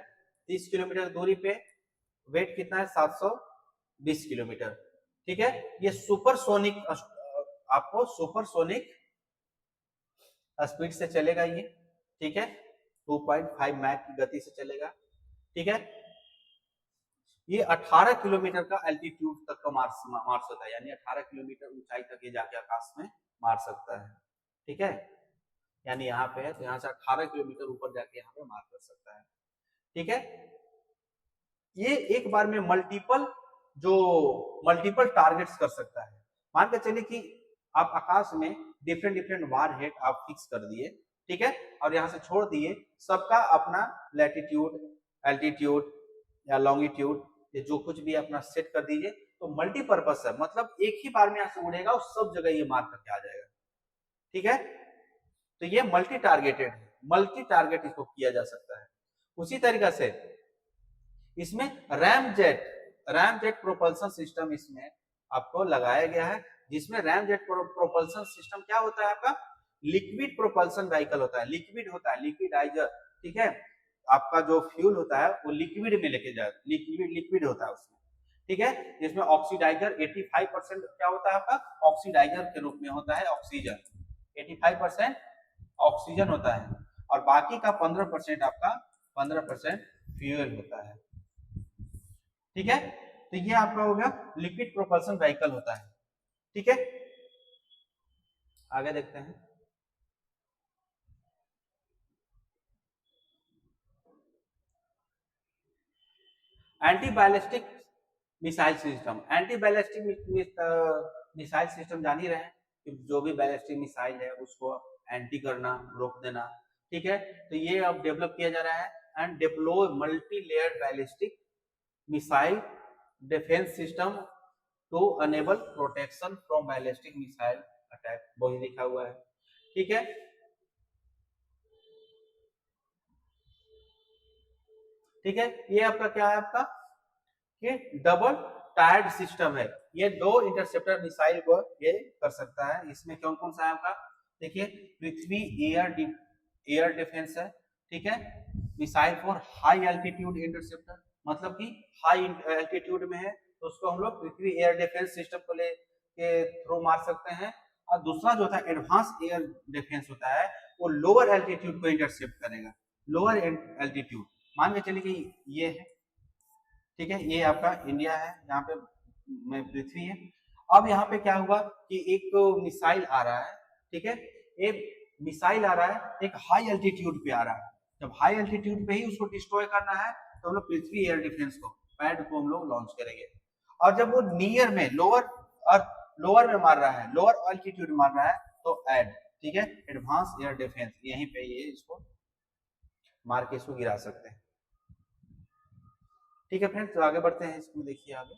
30 किलोमीटर दूरी पे, वेट कितना है 720 किलोमीटर। ठीक है, ये सुपरसोनिक, आपको सुपरसोनिक स्पीड से चलेगा ये। ठीक है, 2.5 मैक की गति से चलेगा। ठीक है, ये 18 किलोमीटर का एल्टीट्यूड तक का मार सकता है, यानी 18 किलोमीटर ऊंचाई तक ये जाके आकाश में मार सकता है। ठीक है, यानी यहाँ पे है तो यहाँ से 18 किलोमीटर ऊपर जाके यहाँ पे मार कर सकता है। ठीक है, ये एक बार में मल्टीपल टारगेट्स कर सकता है। मान के चलिए कि आप आकाश में डिफरेंट डिफरेंट वार हेड आप फिक्स कर दिए, ठीक है, और यहाँ से छोड़ दिए, सबका अपना लैटिट्यूड, एल्टीट्यूड या लॉन्गिट्यूड, ये जो कुछ भी अपना सेट कर दीजिए, तो मल्टीपर्पज है, मतलब एक ही बार में यहाँ से उड़ेगा और सब जगह ये मार करके आ जाएगा। ठीक है, तो ये मल्टी टारगेटेड है, मल्टी टारगेट इसको किया जा सकता है। उसी तरीका से इसमें रैमजेट प्रोपल्सन सिस्टम इसमें आपको लगाया गया है, जिसमें रैमजेट प्रोपल्सन सिस्टम क्या होता है, आपका लिक्विड प्रोपल्सन व्हीकल होता है, लिक्विड होता है, लिक्विडाइजर। ठीक है, आपका जो फ्यूल होता है वो लिक्विड में लेके जाए, लिक्विड होता है उसमें। ठीक है, जिसमें ऑक्सीडाइजर 85% क्या होता है आपका, ऑक्सीडाइजर के रूप में होता है ऑक्सीजन, 85% ऑक्सीजन होता है, और बाकी का 15% आपका 15% फ्यूल होता है। ठीक है, तो ये आपका हो गया लिक्विड प्रोपल्सन व्हीकल होता है। ठीक है, आगे देखते हैं। Anti ballistic missile system, anti ballistic missile system जान ही रहे हैं कि जो भी बैलिस्टिक मिसाइल है उसको एंटी करना, रोक देना। ठीक है, तो ये अब डेवलप किया जा रहा है and deploy multi layered ballistic missile defence system to enable protection from ballistic missile attack, वही लिखा हुआ है। ठीक है, ठीक है, ये आपका क्या है, आपका ये डबल टायर्ड सिस्टम है, ये 2 इंटरसेप्टर मिसाइल को ये कर सकता है। इसमें कौन कौन सा है आपका, देखिए पृथ्वी एयर डिफेंस है। ठीक है, missile for high altitude interceptor, मतलब कि हाई एल्टीट्यूड में है तो उसको हम लोग पृथ्वी एयर डिफेंस सिस्टम को ले के थ्रू मार सकते हैं। और दूसरा जो होता है एडवांस एयर डिफेंस होता है, वो लोअर एल्टीट्यूड को इंटरसेप्ट करेगा, लोअर एल्टीट्यूड। मान के चलिए कि ये है, ठीक है, ये आपका इंडिया है, यहाँ पे में पृथ्वी है। अब यहाँ पे क्या हुआ कि एक मिसाइल आ रहा है, ठीक है, एक मिसाइल आ रहा है एक हाई एल्टीट्यूड पे आ रहा है। जब हाई एल्टीट्यूड पे ही उसको डिस्ट्रॉय करना है तो हम लोग पृथ्वी एयर डिफेंस को, पैड को हम लोग लॉन्च करेंगे। और जब वो नियर में लोअर में मार रहा है, लोअर एल्टीट्यूड मार रहा है, तो एड, ठीक है, एडवांस एयर डिफेंस, यहीं पे ये इसको मार के इसको गिरा सकते हैं। ठीक है फ्रेंड्स, तो आगे बढ़ते हैं इसमें, देखिए आगे।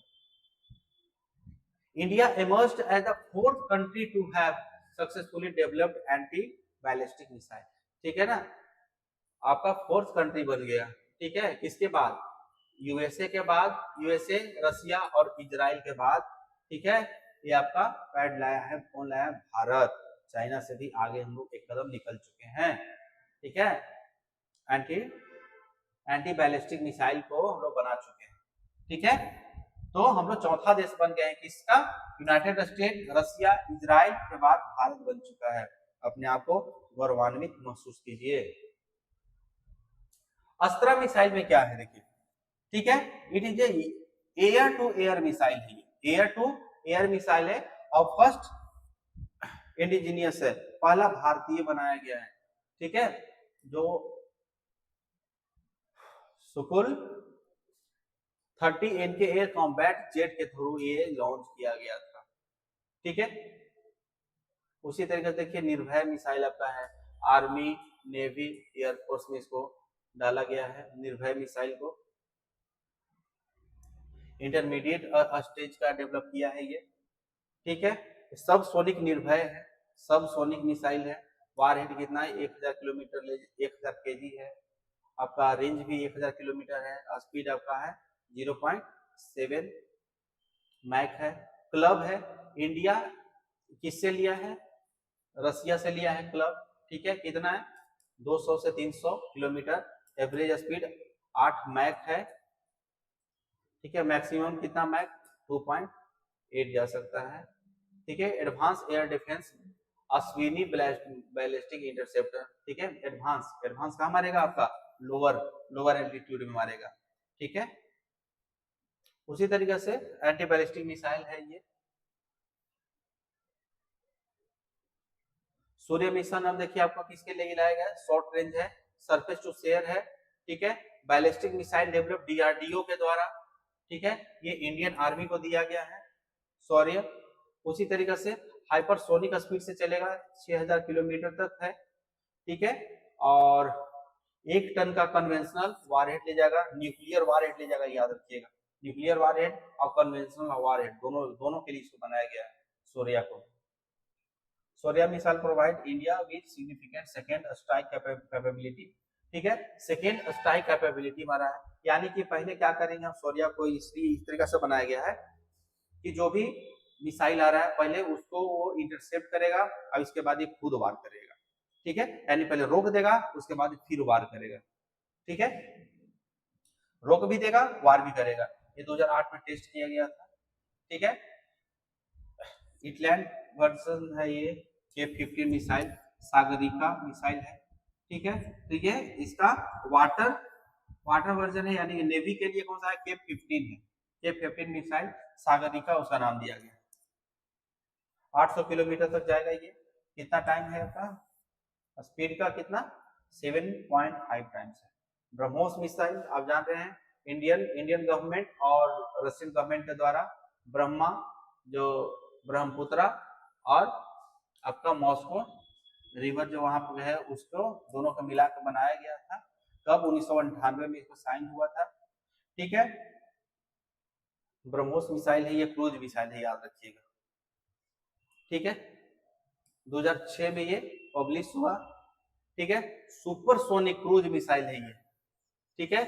India emerged as the fourth country to have successfully developed anti-ballistic missile। ठीक है ना, आपका फोर्थ कंट्री बन गया। ठीक है, किसके बाद? यूएसए के बाद, यूएसए, रसिया और इजराइल के बाद। ठीक है, ये आपका पैड लाया है, कौन लाया है? भारत। चाइना से भी आगे हम लोग एक कदम निकल चुके हैं। ठीक है, एंटी बैलिस्टिक मिसाइल को हम लोग बना चुके हैं। ठीक है, तो हम लोग चौथा देश बन गए हैं किसका? यूनाइटेड स्टेट, रसिया, इजराइल के बाद भारत बन चुका है। अपने आप को गौरवान्वित महसूस कीजिए। अस्त्रा मिसाइल में क्या है देखिए। ठीक है, it is air to air missile है, एयर टू एयर मिसाइल है और फर्स्ट इंडिजीनियस है, पहला भारतीय बनाया गया है। ठीक है, जो सुकुल 30 इनके एयर कॉम्बैट जेट के थ्रू ये लॉन्च किया गया था। ठीक है, उसी तरीके से देखिए निर्भय मिसाइल आपका है, आर्मी, नेवी, एयरफोर्स में इसको डाला गया है निर्भय मिसाइल को। इंटरमीडिएट स्टेज का डेवलप किया है ये। ठीक है, सब सोनिक निर्भय है, सब सोनिक मिसाइल है। वार हेड कितना है? 1000 किलोमीटर, 1000 केजी है। आपका रेंज भी 1000 किलोमीटर है। स्पीड आपका है 0.7 मैक है। क्लब है, इंडिया किससे लिया है? रसिया से लिया है क्लब। ठीक है, कितना है? 200 से 300 किलोमीटर। एवरेज स्पीड 8 मैक है। ठीक है, मैक्सिमम कितना मैक? 2.8 जा सकता है। ठीक है, advance air defence Ashwini ballistic interceptor. ठीक है, एडवांस कहाँ मारेगा? आपका लोअर एल्टीट्यूड में मारेगा। ठीक है, उसी तरीके से एंटी बैलिस्टिक मिसाइल है ये। सूर्य मिशन अब देखिए आपका किसके लिए लाया गया है? शॉर्ट रेंज है, सरफेस टू शेयर है। ठीक है, बैलिस्टिक मिसाइल डेवलप डीआरडीओ के द्वारा। ठीक है, ये इंडियन आर्मी को दिया गया है शौर्य। उसी तरीके से हाइपरसोनिक स्पीड से चलेगा, 6000 किलोमीटर तक है। ठीक है, और 1 टन का कन्वेंशनल वारहेड ले जाएगा, न्यूक्लियर वारहेड ले जाएगा, याद रखिएगा। न्यूक्लियर वारहेड और कन्वेंशनल वारहेड दोनों के लिए इसको बनाया गया है सूर्या को। Surya missile provide India with significant second strike capability. ठीक है, सेकेंड स्ट्राइक कैपेबिलिटी मारा है, यानी कि पहले क्या करेंगे हम? सूर्या को इसलिए इस तरीके से बनाया गया है कि जो भी मिसाइल आ रहा है पहले उसको वो इंटरसेप्ट करेगा और इसके बाद ये खुद वार करेगा। ठीक है, यानी पहले रोक देगा, उसके बाद फिर वार करेगा। ठीक है, रोक भी देगा, वार भी करेगा। ये 2008 में टेस्ट किया गया था। ठीक है, इटलैंड वर्जन है ये K-15 मिसाइल, सागरिका मिसाइल है। ठीक है, तो ये इसका वाटर वर्जन है, यानी नेवी के लिए कौन सा है? K-15 है। K-15 मिसाइल सागरिका उसका नाम दिया गया। 800 किलोमीटर तक जाएगा ये। कितना टाइम है आपका? स्पीड का कितना? 7.5 टाइम्स है। ब्रह्मोस मिसाइल आप जान रहे हैं, इंडियन गवर्नमेंट और रशियन गवर्नमेंट के द्वारा ब्रह्मा, जो ब्रह्मपुत्रा और आपका मॉस्को रिवर जो वहां पर है, उसको दोनों को मिला कर बनाया गया था। कब? 1998 में इसको साइन हुआ था। ठीक है, ब्रह्मोस मिसाइल है ये, क्रूज मिसाइल है, याद रखिएगा। ठीक है, 2006 में ये पब्लिश हुआ। ठीक है, सुपरसोनिक क्रूज मिसाइल है ये। ठीक है,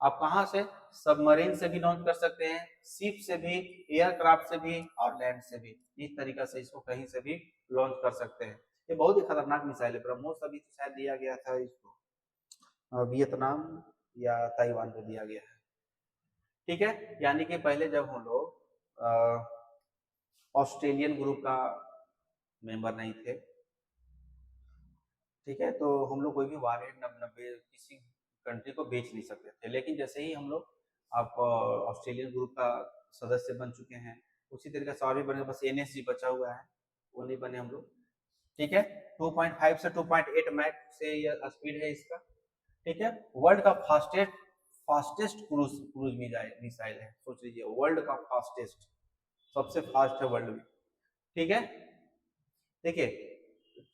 आप कहां से? सबमरीन से भी लॉन्च कर सकते हैं, शिप से भी, एयरक्राफ्ट से भी और लैंड से भी। इस तरीके से इसको कहीं से भी लॉन्च कर सकते हैं। ये बहुत ही खतरनाक मिसाइल है। ब्रह्मोस अभी तो शायद दिया गया था इसको वियतनाम या ताइवान को दिया गया है। ठीक है, यानी कि पहले जब हम लोग ऑस्ट्रेलियन ग्रुप का मेंबर नहीं थे, ठीक है, तो हम लोग कोई भी वारहेड किसी कंट्री को बेच नहीं सकते थे। लेकिन जैसे ही हम लोग आप ऑस्ट्रेलियन ग्रुप का सदस्य बन चुके हैं, उसी तरीके से और भी बने, बस NSG बचा हुआ है, वो नहीं बने हम लोग। ठीक है, 2.5 से 2.8 मैक से ये स्पीड है इसका। ठीक है, वर्ल्ड का फास्टेस्ट क्रूज मिसाइल है। सोच लीजिए, वर्ल्ड का फास्टेस्ट, सबसे फास्ट है वर्ल्ड में। ठीक है, देखिए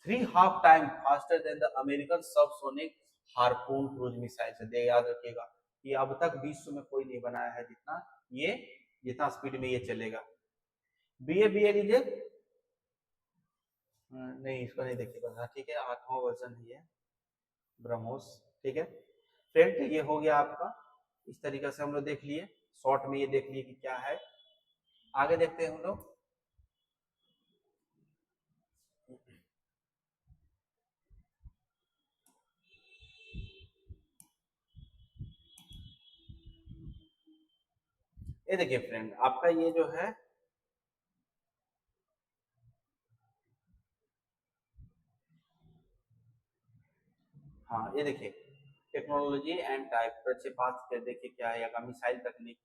3.5 time faster than the American subsonic harpoon cruise missile से, याद रखिएगा कि अब तक विश्व में कोई नहीं बनाया है जितना स्पीड में ये चलेगा। BA लीजिए, नहीं इसको नहीं देखिए, ठीक है, 8वां वर्जन है ये ब्रह्मोस। ठीक है फ्रेंड, ये हो गया आपका। इस तरीके से हम लोग देख लिए, शॉर्ट में ये देख लिए कि क्या है। आगे देखते हैं हम लोग। ये देखिए फ्रेंड, आपका ये जो है हाँ, ये देखिए टेक्नोलॉजी एंड टाइप प्रक्षेपास्त्र, देखिए क्या है, या मिसाइल तकनीक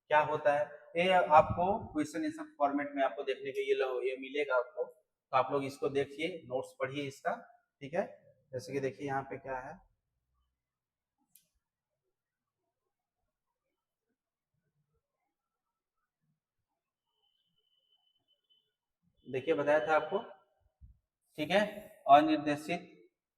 क्या होता है। ये आपको क्वेश्चन आंसर फॉर्मेट में आपको देखने के ये मिलेगा आपको, तो आप लोग इसको देखिए, नोट्स पढ़िए इसका। ठीक है, जैसे कि देखिए यहाँ पे क्या है, देखिए बताया था आपको। ठीक है,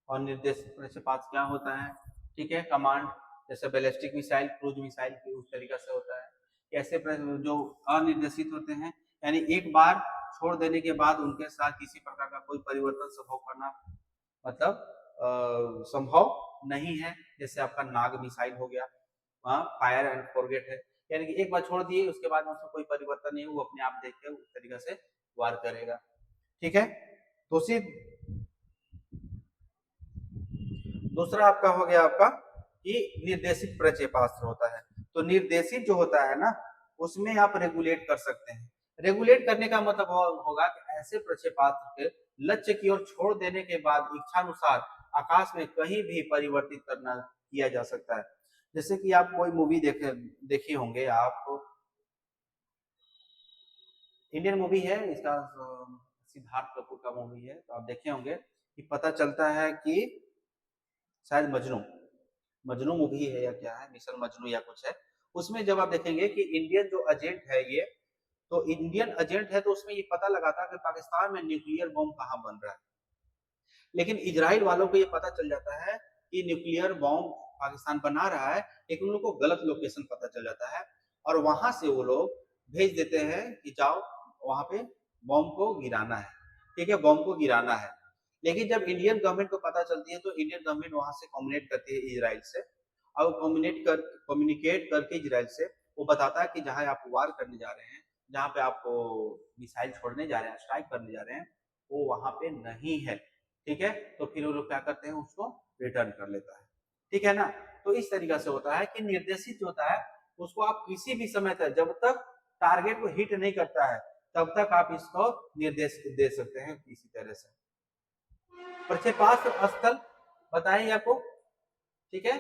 अनिर्देशित प्रक्षेपास्त्र क्या होता है। ठीक है, कमांड जैसे बैलिस्टिक मिसाइल, क्रूज मिसाइल की उस तरीका से होता है। कैसे जो अनिर्देशित होते हैं, यानी एक बार छोड़ देने के बाद उनके साथ किसी प्रकार का कोई परिवर्तन संभव करना, मतलब संभव नहीं है। जैसे आपका नाग मिसाइल हो गया, वहाँ फायर एंड फॉरगेट है, यानी कि एक बार छोड़ दिए उसके बाद उसमें कोई परिवर्तन नहीं, वो अपने आप देख के उस तरीके से वार करेगा। ठीक है, तो दूसरा आपका हो गया आपका कि निर्देशित प्रक्षेपास्त्र होता है। तो निर्देशित जो होता है ना, उसमें आप रेगुलेट कर सकते हैं। रेगुलेट करने का मतलब होगा कि ऐसे प्रक्षेपास्त्र के लक्ष्य की ओर छोड़ देने के बाद इच्छानुसार आकाश में कहीं भी परिवर्तित करना किया जा सकता है। जैसे कि आप कोई मूवी देखे होंगे आप, इंडियन मूवी है इसका, सिद्धार्थ कपूर का मूवी है, तो आप देखे होंगे कि पता चलता है कि शायद मजनू मजनू मूवी है या क्या है, मिशन मजनू या कुछ है। उसमें जब आप देखेंगे कि इंडियन जो एजेंट है ये, तो इंडियन एजेंट है, तो उसमें ये पता लगाता है कि पाकिस्तान में न्यूक्लियर बॉम्ब कहाँ बन रहा है। लेकिन इजराइल वालों को ये पता चल जाता है कि न्यूक्लियर बॉम्ब पाकिस्तान बना रहा है, लेकिन उन लोग को गलत लोकेशन पता चल जाता है, और वहां से वो लोग भेज देते हैं कि जाओ वहां पे बॉम्ब को गिराना है। ठीक है, बॉम्ब को गिराना है। लेकिन जब इंडियन गवर्नमेंट को पता चलती है, तो इंडियन गवर्नमेंट वहां से कम्युनिकेट करती है इजराइल से, और कम्युनिकेट करके इजराइल से वो बताता है कि जहां आप वार करने जा रहे हैं, जहां पे आप मिसाइल छोड़ने जा रहे हैं, स्ट्राइक करने जा रहे हैं, वो वहां पे नहीं है। ठीक है, तो फिर वो लोग क्या करते हैं, उसको रिटर्न कर लेता है। ठीक है ना, तो इस तरीका से होता है कि निर्देशित जो होता है उसको आप किसी भी समय तक, जब तक टारगेट को हिट नहीं करता है, तब तक आप इसको निर्देश दे सकते हैं किसी तरह से। प्रक्षेपास्त्र स्थल बताएं आपको। ठीक है,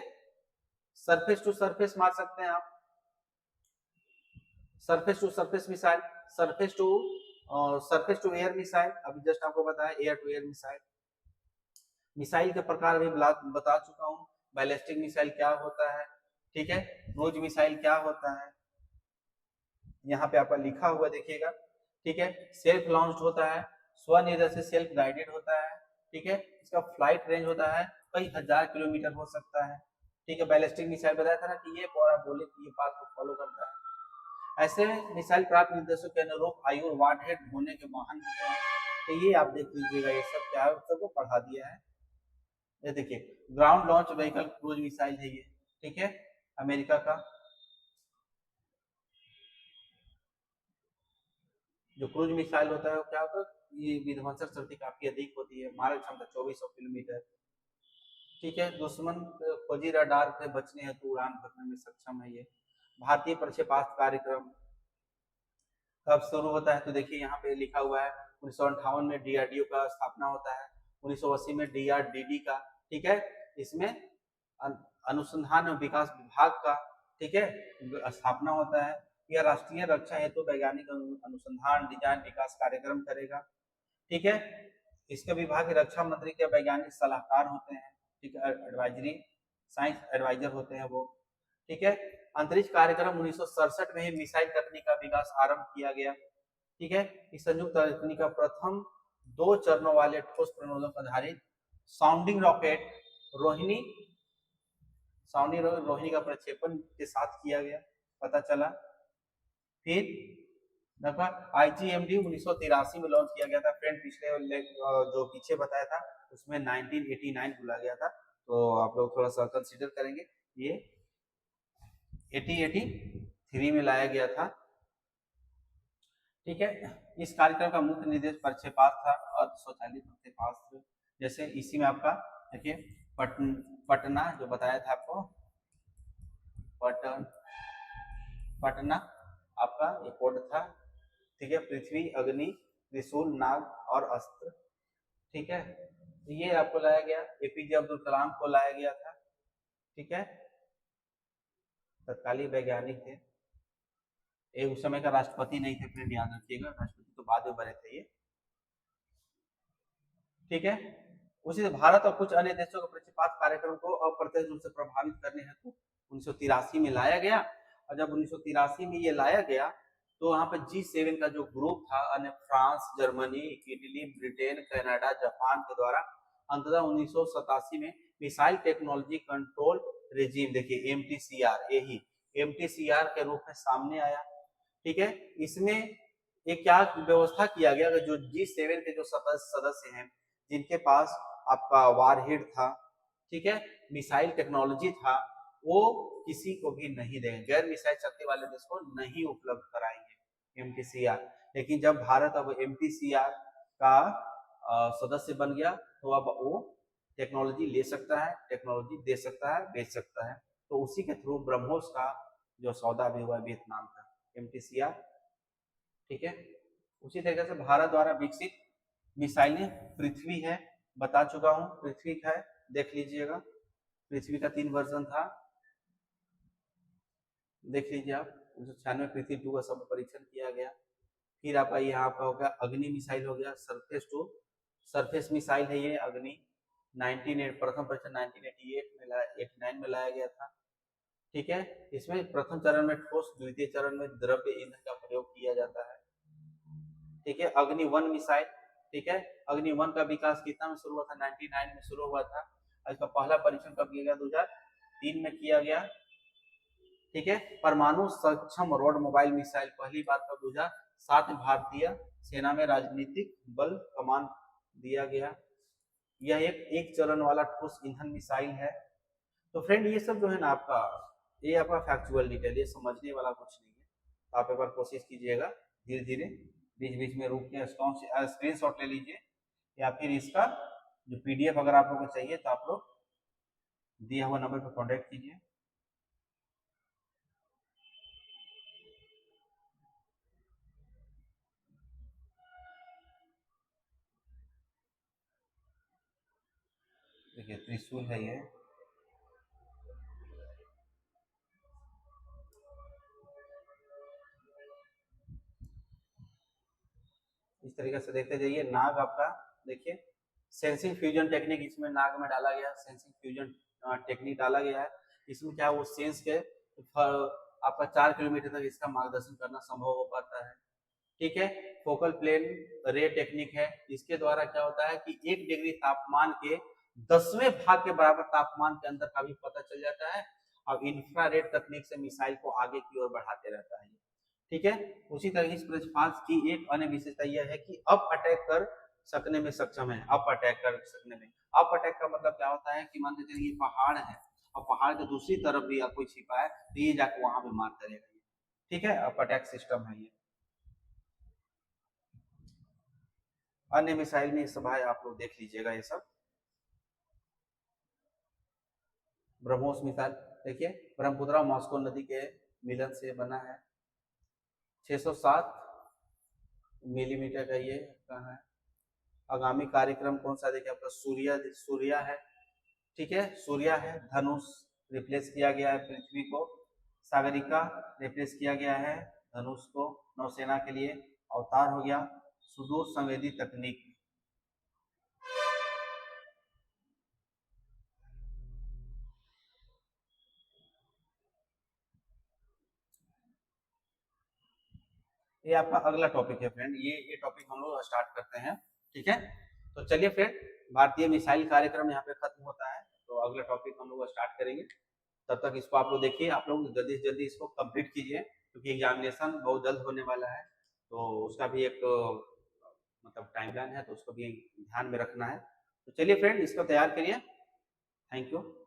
सरफेस टू सरफेस मार सकते हैं आप, surface to surface missile, surface to surface to air missile, अभी जस्ट आपको बताया air to air missile. Missile के प्रकार अभी बता चुका हूँ, बैलिस्टिक मिसाइल क्या होता है। ठीक है, क्रूज मिसाइल क्या होता है, यहाँ पे आपका लिखा हुआ देखिएगा। ठीक है, सेल्फ लॉन्च होता है, स्वनिर्देशित सेल्फ गाइडेड होता है। ठीक है, इसका फ्लाइट रेंज होता है कई हजार किलोमीटर हो सकता है। ठीक है, बैलिस्टिक मिसाइल बताया था ना कि ये पूरा बोले कि ये बात को फॉलो करता है। ऐसे मिसाइल प्राप्त निर्देशों के अनुरूप आयु और वाट हेड होने के वाहन होते हैं। तो ये आप देख लीजिएगा, ये सब क्या है, सबको पढ़ा दिया है। ये देखिए ground launch vehicle cruise missile है ये। ठीक है, अमेरिका का जो क्रूज मिसाइल होता है वो क्या होता है, ये विध्वंसक शक्ति काफी अधिक होती है, मारक क्षमता 2400 किलोमीटर। ठीक है, दुश्मन खोजी रडार से बचने हेतु उड़ान भरने में सक्षम है ये। भारतीय प्रक्षेपास्त्र कार्यक्रम कब शुरू होता है, तो देखिए यहाँ पे लिखा हुआ है 1958 में डीआरडीओ का स्थापना होता है, 1980 में डीआरडीडी का। ठीक है, इसमें अनुसंधान और विकास विभाग का, ठीक है, स्थापना होता है। यह राष्ट्रीय रक्षा हेतु वैज्ञानिक अनुसंधान डिजाइन विकास कार्यक्रम करेगा। ठीक है, इसके विभाग के रक्षा मंत्री के वैज्ञानिक सलाहकार होते हैं। ठीक है, एडवाइजरी साइंस एडवाइजर होते हैं वो। ठीक है, अंतरिक्ष कार्यक्रम 1967 में ही मिसाइल तकनीक का विकास आरंभ किया गया। ठीक है, इस संयुक्त तकनीक का प्रथम 2 चरणों वाले ठोस प्रणोदक आधारित साउंडिंग रॉकेट रोहिणी सावनी रोहिणी का प्रक्षेपण के साथ किया गया, पता चला। फिर देखो IGMD 1983 में लॉन्च किया गया था फ्रेंड, पिछले जो पीछे बताया था उसमें 1989 बोला गया था, तो आप लोग थोड़ा सा कंसीडर करेंगे। ये 1983 में लाया गया था, ठीक है। इस कार्यक्रम का मुख्य निर्देश प्रक्षेपास्त्र था और स्वचालित प्रक्षेपास्त्र, जैसे इसी में आपका देखिए पटना जो बताया था आपको, पटना आपका ये कोड था, ठीक है। पृथ्वी, अग्नि, त्रिशूल, नाग और अस्त्र, ठीक है। ये आपको लाया गया। APJ अब्दुल कलाम को लाया गया था, ठीक है, तत्कालीन वैज्ञानिक थे। ये उस समय का राष्ट्रपति नहीं थे फ्रेंड, याद रखिएगा, राष्ट्रपति तो बाद में बने थे ये, ठीक है। उसी से भारत और कुछ अन्य देशों के प्रक्षेपास्त्र कार्यक्रम को अप्रत्यक्ष रूप से प्रभावित करने हेतु 1983 में लाया गया। और जब 1983 में ये लाया गया तो वहां पर G7 का जो ग्रुप था, अन्य France, Germany, Italy, Britain, Canada, Japan के द्वारा अंततः 1987 में मिसाइल टेक्नोलॉजी कंट्रोल रेजिम, देखिए MTCR, यही MTCR के रूप में सामने आया, ठीक है। इसमें एक क्या व्यवस्था किया गया, जो G7 के जो सदस्य हैं जिनके पास आपका वारहेड था, ठीक है, मिसाइल टेक्नोलॉजी था, वो किसी को भी नहीं देंगे, गैर मिसाइल शक्ति वाले देश को नहीं उपलब्ध कराएंगे MTCR। लेकिन जब भारत अब MTCR का सदस्य बन गया तो अब वो टेक्नोलॉजी ले सकता है, टेक्नोलॉजी दे सकता है, बेच सकता है। तो उसी के थ्रू ब्रह्मोस का जो सौदा भी हुआ वियतनाम का, MTCR, ठीक है। उसी तरीके से भारत द्वारा विकसित मिसाइलें पृथ्वी है, बता चुका हूं, पृथ्वी का है, देख लीजिएगा, पृथ्वी का 3 वर्जन था, देख लीजिए आप। 1996 पृथ्वी 2 का सब परीक्षण किया गया। फिर आपका यहाँ आपका हो गया अग्नि मिसाइल हो गया, सरफेस टू सरफेस मिसाइल है ये अग्नि, 19 प्रथम परीक्षण 1989 में लाया गया था, ठीक है। इसमें प्रथम चरण में ठोस, द्वितीय चरण में द्रव्य ईंधन का प्रयोग किया जाता है, ठीक है। अग्नि 1 मिसाइल, ठीक है। अग्नि 1 का विकास कितना में शुरू हुआ था, 99 में शुरू हुआ था। इसका पहला परीक्षण कब किया गया, 2003 में किया गया, ठीक है। परमाणु सक्षम रोड मोबाइल मिसाइल पहली बार कब 2007 में भारतीय सेना में राजनीतिक बल कमान दिया गया। यह एक चरण वाला ठोस ईंधन मिसाइल है। तो फ्रेंड ये सब जो है ना आपका, ये आपका फैक्चुअल डिटेल, ये समझने वाला कुछ नहीं है। आप एक बार कोशिश कीजिएगा, धीरे धीरे बीच बीच में रुक के स्क्रीन शॉट ले लीजिए, या फिर इसका जो PDF अगर आप लोगों को चाहिए तो आप लोग दिया हुआ नंबर पर कॉन्टेक्ट कीजिए। देखिए त्रिशूल है ये, इस तरीके से देखते जाइए। नाग आपका देखिए सेंसिंग फ्यूजन टेक्निक इसमें नाग में डाला गया, सेंसिंग फ्यूजन टेक्निक डाला गया है। इसमें क्या वो सेंस के आपका 4 किलोमीटर तक इसका मार्गदर्शन करना संभव हो पाता है, ठीक है। फोकल प्लेन रे टेक्निक है, इसके द्वारा क्या होता है कि 1 डिग्री तापमान के 10वें भाग के बराबर तापमान के अंदर का भी पता चल जाता है। अब इंफ्रारेड तकनीक से मिसाइल को आगे की ओर बढ़ाते रहता है, ठीक है। उसी तरह इस प्रक्षेपास्त्र की एक अन्य विशेषता यह है कि अप अटैक कर सकने में सक्षम है, अप अटैक कर सकने में। अप अटैक का मतलब क्या होता है कि मान के चलिए पहाड़ है और पहाड़ के दूसरी तरफ भी कोई छिपा है तो ये जाकर वहां पे मार करेगा, ठीक है। अप अटैक सिस्टम है ये। अन्य मिसाइल में सब है, आप लोग देख लीजिएगा ये सब। ब्रह्मोस मिसाइल देखिए, ब्रह्मपुत्र मॉस्को नदी के मिलन से बना है, 607 मिलीमीटर का ये है। आगामी कार्यक्रम कौन सा, देखिए आपका सूर्या है, ठीक है, सूर्या है। धनुष रिप्लेस किया गया है पृथ्वी को, सागरिका रिप्लेस किया गया है धनुष को, नौसेना के लिए अवतार हो गया। सुदूर संवेदी तकनीक, ये आपका अगला टॉपिक है फ्रेंड, ये टॉपिक हम लोग स्टार्ट करते हैं, ठीक है। तो चलिए फ्रेंड, भारतीय मिसाइल कार्यक्रम यहाँ पे खत्म होता है, तो अगला टॉपिक हम लोग स्टार्ट करेंगे। तब तक इसको आप लोग देखिए, आप लोग जल्दी से जल्दी इसको कंप्लीट कीजिए, क्योंकि एग्जामिनेशन बहुत जल्द होने वाला है, तो उसका भी एक मतलब टाइमलाइन है, तो उसको भी ध्यान में रखना है। तो चलिए फ्रेंड, इसको तैयार करिए। Thank you.